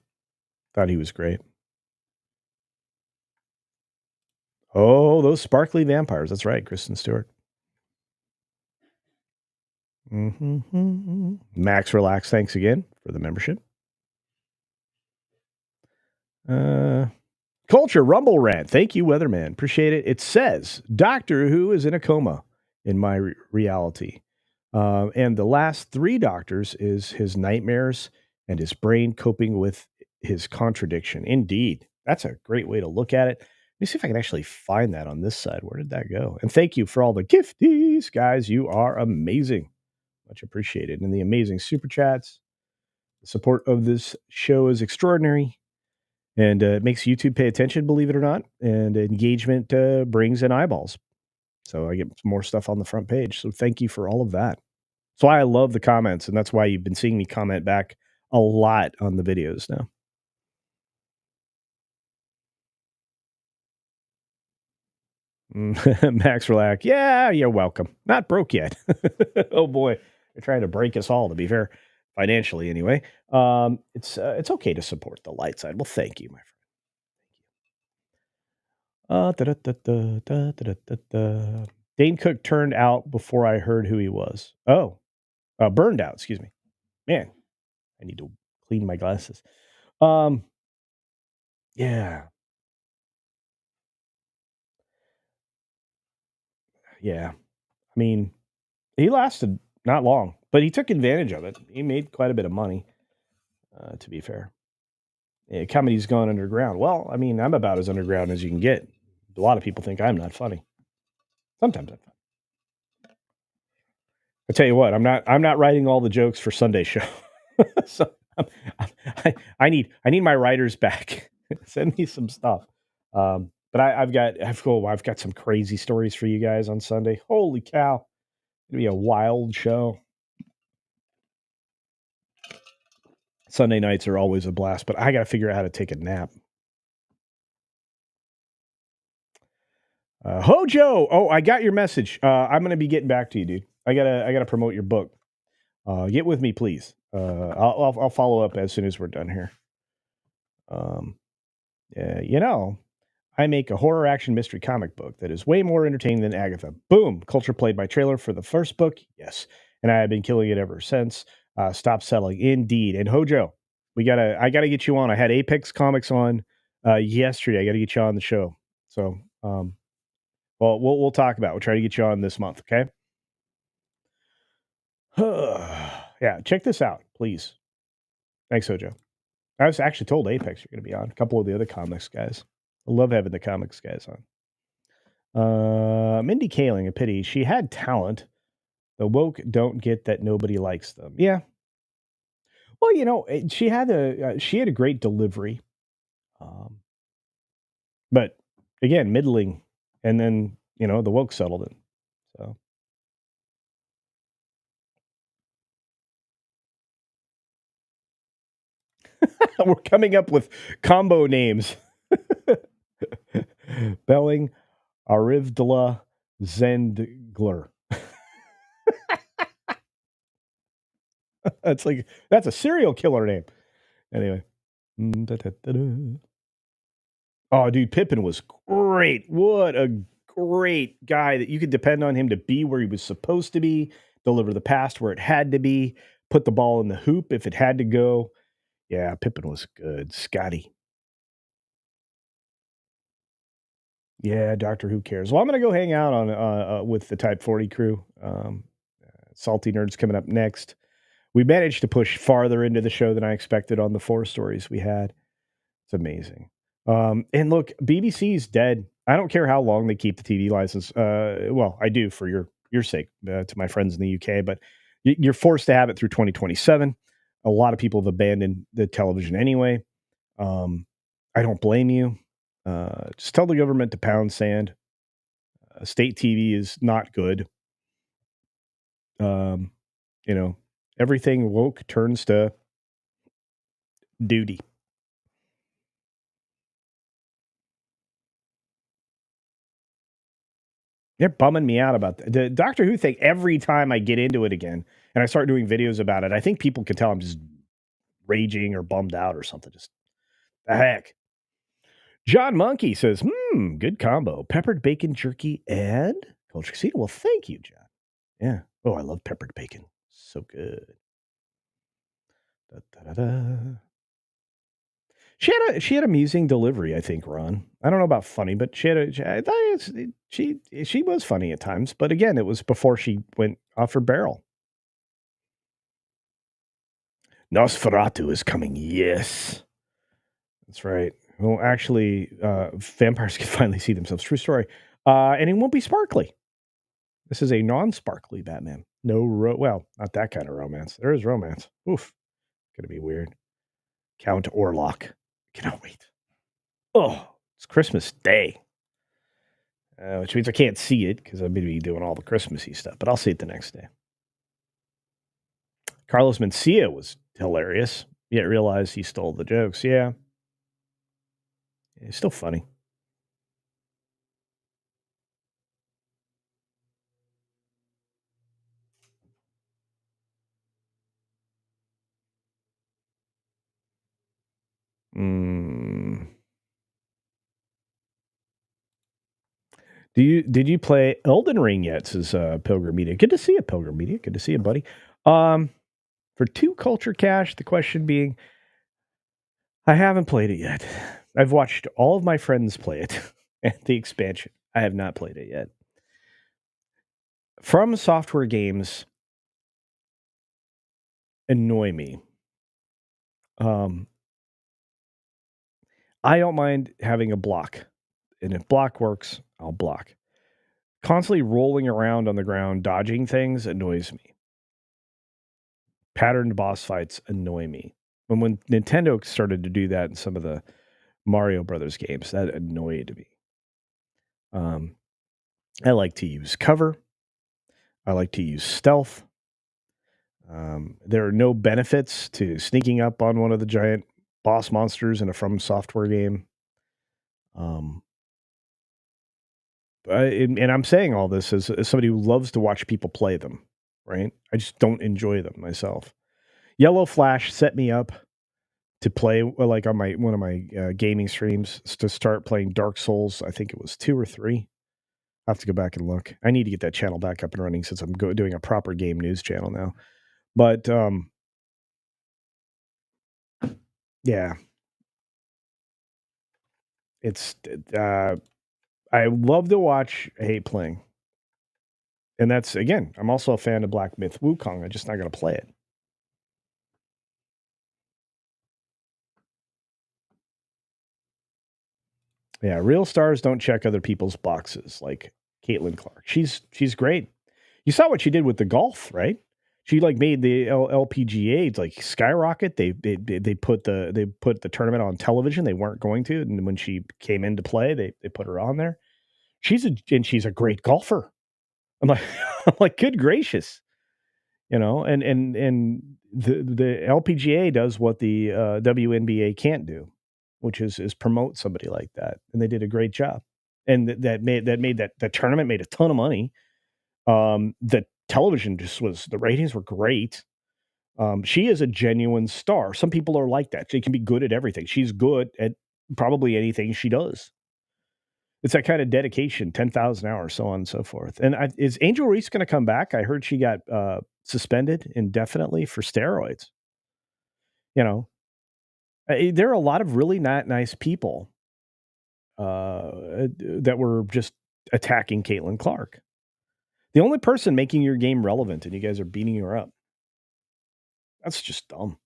Thought he was great. Oh, those sparkly vampires. That's right, Kristen Stewart. Mm-hmm. Max Relax, thanks again for the membership. Culture Rumble Rant. Thank you, Weatherman. Appreciate it. It says, Doctor Who is in a coma in my reality. And the last 3 doctors is his nightmares and his brain coping with his contradiction. Indeed. That's a great way to look at it. Let me see if I can actually find that on this side. Where did that go? And thank you for all the gifties, guys. You are amazing. Much appreciated. And the amazing super chats. The support of this show is extraordinary. And it makes YouTube pay attention, believe it or not. And engagement brings in eyeballs. So I get more stuff on the front page. So thank you for all of that. That's why I love the comments. And that's why you've been seeing me comment back a lot on the videos now. Max Relax. Yeah, you're welcome. Not broke yet. Oh boy. They're trying to break us all, to be fair. Financially, anyway. It's okay to support the light side. Well, thank you, my friend. Dane Cook turned out before I heard who he was. Oh, burned out. Excuse me. Man, I need to clean my glasses. Yeah. Yeah. I mean, he lasted not long, but he took advantage of it. He made quite a bit of money, to be fair. Yeah, comedy's gone underground. Well, I mean, I'm about as underground as you can get. A lot of people think I'm not funny. Sometimes I'm funny. I tell you what, I'm not writing all the jokes for Sunday show. So I need my writers back. Send me some stuff. But I've got some crazy stories for you guys on Sunday. Holy cow. It'll be a wild show. Sunday nights are always a blast, but I got to figure out how to take a nap. Hojo, oh, I got your message. I'm gonna be getting back to you, dude. I gotta promote your book. Get with me, please. I'll follow up as soon as we're done here. Um, you know, I make a horror action mystery comic book that is way more entertaining than Agatha. Boom! Culture played my trailer for the first book. Yes, and I have been killing it ever since. Stop selling, indeed. And Hojo, I gotta get you on. I had Apex Comics on yesterday. I gotta get you on the show. So, well, we'll talk about. We'll try to get you on this month. Okay. Yeah, check this out, please. Thanks, Hojo. I was actually told Apex you're going to be on. A couple of the other comics guys. I love having the comics guys on. Mindy Kaling, a pity. She had talent. The woke don't get that nobody likes them. Yeah. Well, she had a great delivery, um, but again, middling, and then the woke settled it. So we're coming up with combo names. Belling, Arivdala, Zendgler. That's a serial killer name. Anyway. Oh, dude, Pippin was great. What a great guy that you could depend on him to be where he was supposed to be, deliver the pass where it had to be, put the ball in the hoop if it had to go. Yeah, Pippin was good. Scotty. Yeah, Doctor Who cares. Well, I'm gonna go hang out on with the Type 40 crew. Salty Nerds coming up next. We managed to push farther into the show than I expected on the 4 stories we had. It's amazing. And look, BBC's dead. I don't care how long they keep the TV license. Well, I do for your sake, to my friends in the UK, but you're forced to have it through 2027. A lot of people have abandoned the television anyway. I don't blame you. Just tell the government to pound sand. State TV is not good. Um, everything woke turns to duty. They're bumming me out about the Doctor Who thing. Every time I get into it again and I start doing videos about it, I think people can tell I'm just raging or bummed out or something. Just the heck. John Monkey says, good combo. Peppered bacon jerky and Culture Casino. Well, thank you, John. Yeah. Oh, I love peppered bacon. So good. Da, da, da, da. She had amusing delivery, I think, Ron. I don't know about funny, but she was funny at times. But again, it was before she went off her barrel. Nosferatu is coming. Yes, that's right. Well, actually, vampires can finally see themselves. True story. And it won't be sparkly. This is a non-sparkly Batman. No, well, not that kind of romance. There is romance. Oof, gonna be weird. Count Orlok. Cannot wait. Oh, it's Christmas Day. Which means I can't see it because I'm going to be doing all the Christmassy stuff, but I'll see it the next day. Carlos Mencia was hilarious, yet realized he stole the jokes. Yeah. It's still funny. Did you play Elden Ring yet? Says Pilgrim Media. Good to see you, Pilgrim Media. Good to see you, buddy. For 2 Culture Cash, the question being, I haven't played it yet. I've watched all of my friends play it and the expansion. I have not played it yet. From Software games annoy me. I don't mind having a block. And if block works, I'll block. Constantly rolling around on the ground, dodging things annoys me. Patterned boss fights annoy me. And when Nintendo started to do that in some of the Mario Brothers games, that annoyed me. Um, I like to use cover. I like to use stealth. There are no benefits to sneaking up on one of the giant boss monsters in a From Software game. Um, and I'm saying all this as somebody who loves to watch people play them, right? I just don't enjoy them myself. Yellow Flash set me up to play like on my one of my gaming streams to start playing Dark Souls. I think it was 2 or 3. I have to go back and look. I need to get that channel back up and running since I'm doing a proper game news channel now. But yeah, it's I love to watch. I hate playing, and that's again. I'm also a fan of Black Myth Wukong. I'm just not going to play it. Yeah, real stars don't check other people's boxes like Caitlin Clark. She's great. You saw what she did with the golf, right? She like made the LPGA like skyrocket. They put the tournament on television. They weren't going to, and when she came into play, they put her on there. She's a great golfer. I'm like I'm like good gracious, and the LPGA does what the WNBA can't do, which is promote somebody like that, and they did a great job. And that tournament made a ton of money. The television just was the ratings were great. She is a genuine star. Some people are like that. She can be good at everything. She's good at probably anything she does. It's that kind of dedication, 10,000 hours, so on and so forth. And is Angel Reese going to come back? I heard she got suspended indefinitely for steroids. You know, there are a lot of really not nice people that were just attacking Caitlin Clark. The only person making your game relevant, and you guys are beating her up. That's just dumb.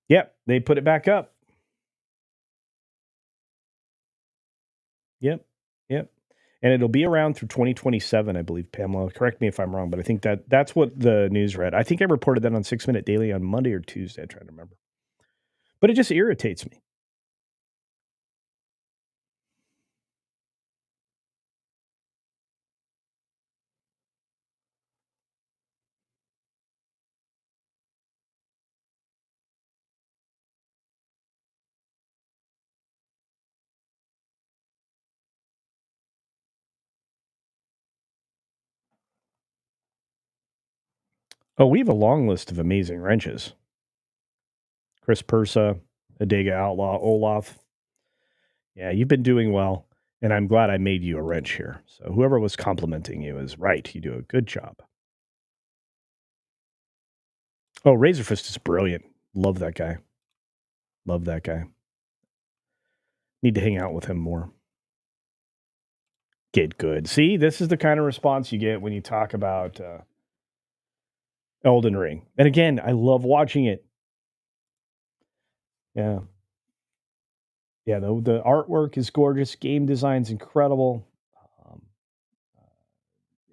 Yep, they put it back up. Yep, yep, and it'll be around through 2027, I believe. Pamela, correct me if I'm wrong, but I think that's what the news read. I think I reported that on 6 Minute Daily on Monday or Tuesday. I'm trying to remember, but it just irritates me. Oh, we have a long list of amazing wrenches. Chris Persa, Adega Outlaw, Olaf. Yeah, you've been doing well, and I'm glad I made you a wrench here. So whoever was complimenting you is right. You do a good job. Oh, Razorfist is brilliant. Love that guy. Love that guy. Need to hang out with him more. Get good. See, this is the kind of response you get when you talk about Elden Ring. And again, I love watching it. Yeah. Yeah, the artwork is gorgeous. Game design's incredible. Um,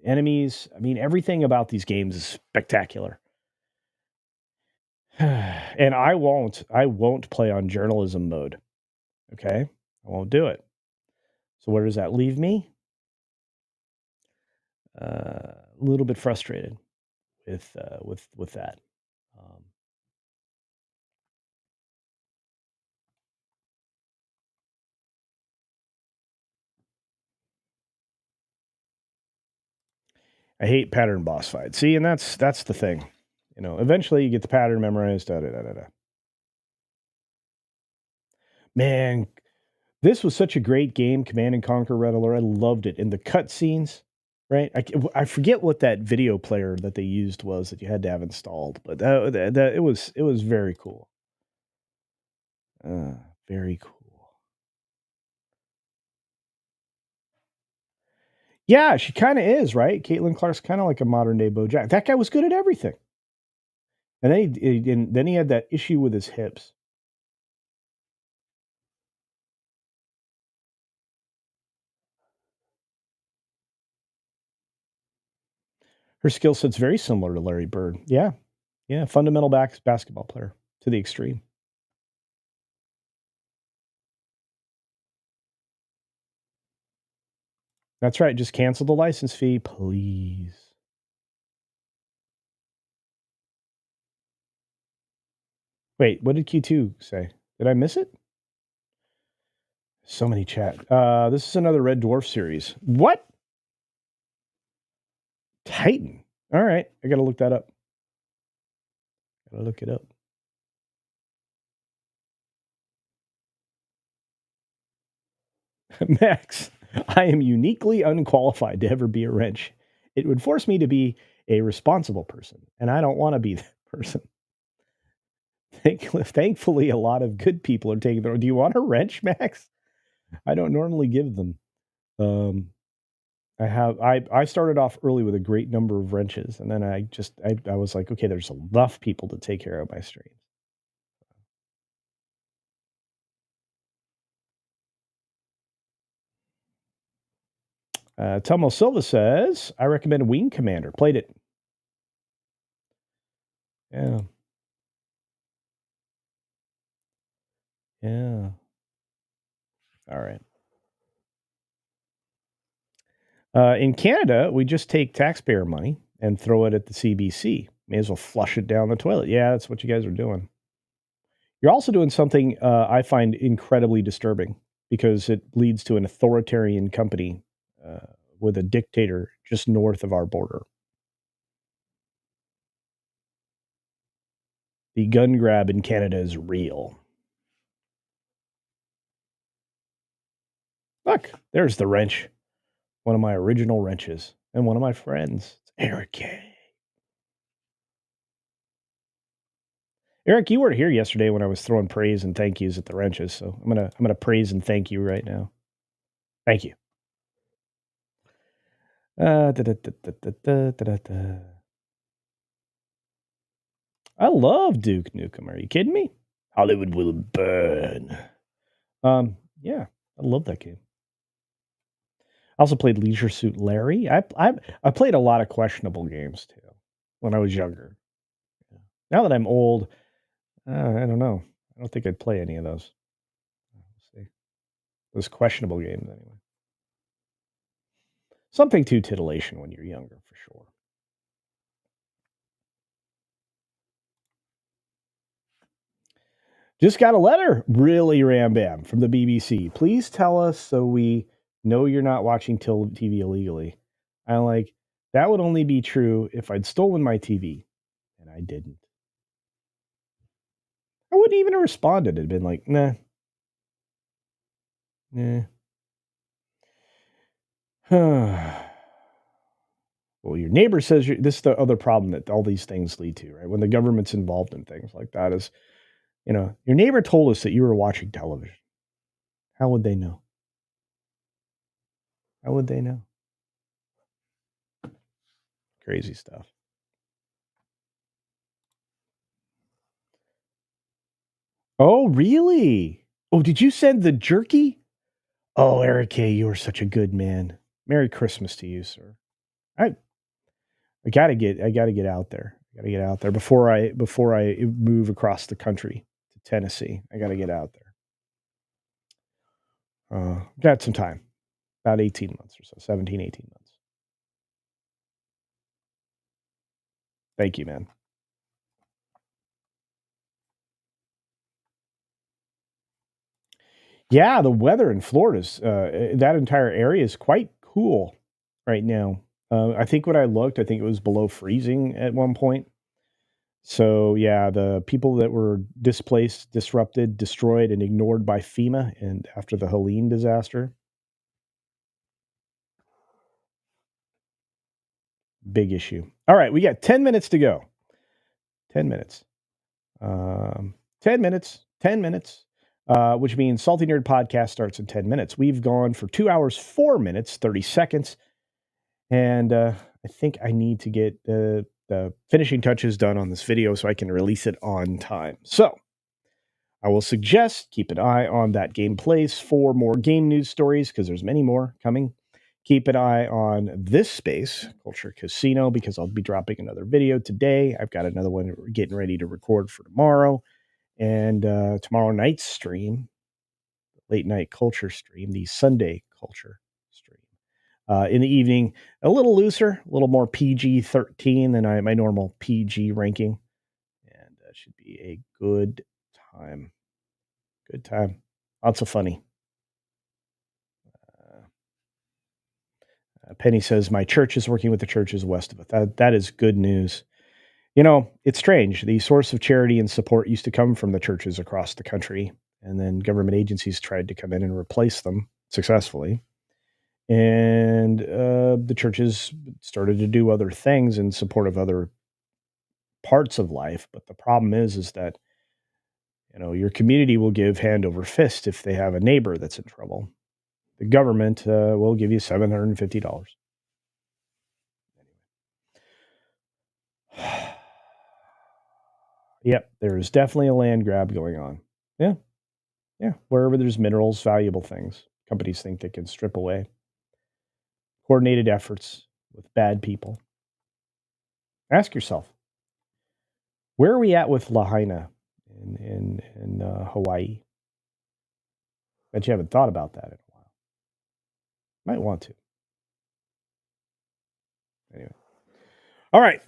Enemies, I mean, everything about these games is spectacular. And I won't play on journalism mode. Okay? I won't do it. So where does that leave me? A little bit frustrated with that. Um, I hate pattern boss fights. See, and that's the thing. Eventually you get the pattern memorized. Da, da, da, da, da. Man, this was such a great game, Command and Conquer Red Alert. I loved it. And the cutscenes, right? I forget what that video player that they used was that you had to have installed, but it was very cool. Uh, Very cool. Yeah, she kind of is, right? Caitlin Clark's kind of like a modern day BoJack. That guy was good at everything, and then he had that issue with his hips. Her skill set's very similar to Larry Bird. Yeah. Yeah. Fundamental basketball player to the extreme. That's right. Just cancel the license fee, please. Wait, what did Q2 say? Did I miss it? So many chat. This is another Red Dwarf series. What? Titan. All right. I got to look that up. Got to look it up. Max, I am uniquely unqualified to ever be a wrench. It would force me to be a responsible person, and I don't want to be that person. Thankfully, a lot of good people are taking the. Do you want a wrench, Max? I don't normally give them. I started off early with a great number of wrenches, and then I was like, okay, there's enough people to take care of my streams. Tomo Silva says, I recommend Wing Commander. Played it. Yeah. Yeah. All right. In Canada, we just take taxpayer money and throw it at the CBC. May as well flush it down the toilet. Yeah, that's what you guys are doing. You're also doing something I find incredibly disturbing because it leads to an authoritarian company with a dictator just north of our border. The gun grab in Canada is real. Look, there's the wrench. One of my original wrenches and one of my friends. It's Eric K. Eric, you weren't here yesterday when I was throwing praise and thank yous at the wrenches, so I'm gonna praise and thank you right now. Thank you. Da, da, da, da, da, da, da. I love Duke Nukem. Are you kidding me? Hollywood will burn. Yeah, I love that game. I also played Leisure Suit Larry. I played a lot of questionable games too when I was younger. Now that I'm old, I don't know. I don't think I'd play any of those. Let's see. Those questionable games anyway. Something to titillation when you're younger, for sure. Just got a letter, really, Ram Bam, from the BBC. Please tell us so we know you're not watching TV illegally. I'm like, that would only be true if I'd stolen my TV, and I didn't. I wouldn't even have responded. It'd been like, nah. Well, your neighbor says this is the other problem that all these things lead to, right? When the government's involved in things like that is, your neighbor told us that you were watching television. How would they know? How would they know? Crazy stuff. Oh, really? Oh, did you send the jerky? Oh, Eric K., you are such a good man. Merry Christmas to you, sir. I gotta get out there. I gotta get out there before I move across the country to Tennessee. I gotta get out there. Got some time. About 18 months or so, 17, 18 months. Thank you, man. Yeah, the weather in Florida's that entire area is quite cool right now. I think when I looked, I think it was below freezing at one point. So yeah, the people that were displaced, disrupted, destroyed, and ignored by FEMA, and after the Helene disaster, big issue. All right, we got 10 minutes to go. 10 minutes. 10 minutes. 10 minutes. Which means Salty Nerd Podcast starts in 10 minutes. We've gone for 2 hours, 4 minutes, 30 seconds. And I think I need to get the finishing touches done on this video so I can release it on time. So I will suggest keep an eye on that Game Place for more game news stories because there's many more coming. Keep an eye on this space, Culture Casino, because I'll be dropping another video today. I've got another one we're getting ready to record for tomorrow. And tomorrow night's stream, late night culture stream, the Sunday culture stream. In the evening, a little looser, a little more PG-13 than my normal PG ranking. And should be a good time. Good time. Lots of funny. Penny says, my church is working with the churches west of it. That is good news. You know, it's strange. The source of charity and support used to come from the churches across the country, and then government agencies tried to come in and replace them successfully. And the churches started to do other things in support of other parts of life. But the problem is that, you know, your community will give hand over fist if they have a neighbor that's in trouble. The government will give you $750. Yep, there is definitely a land grab going on. Yeah, yeah. Wherever there's minerals, valuable things, companies think they can strip away. Coordinated efforts with bad people. Ask yourself, where are we at with Lahaina in Hawaii? Bet you haven't thought about that in a while. Might want to. Anyway. All right.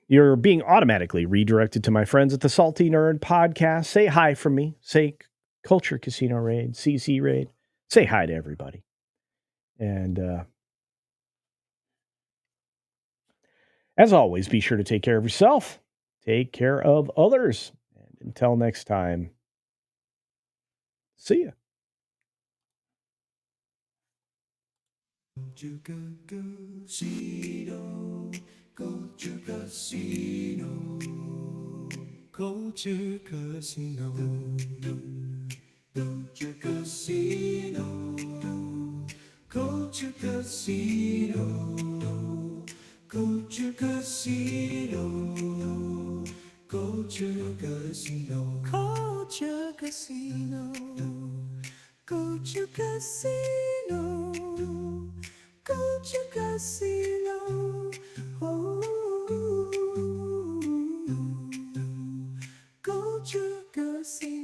You're being automatically redirected to my friends at the Salty Nerd Podcast. Say hi from me. Say Culture Casino Raid, CC Raid. Say hi to everybody. And as always, be sure to take care of yourself. Take care of others. And until next time, see ya. Casino, Culture Casino, Culture Casino, Culture Casino, Culture Casino, Culture Casino, Culture Casino, Culture Casino, Culture Casino, Culture Casino, oh, Culture Casino.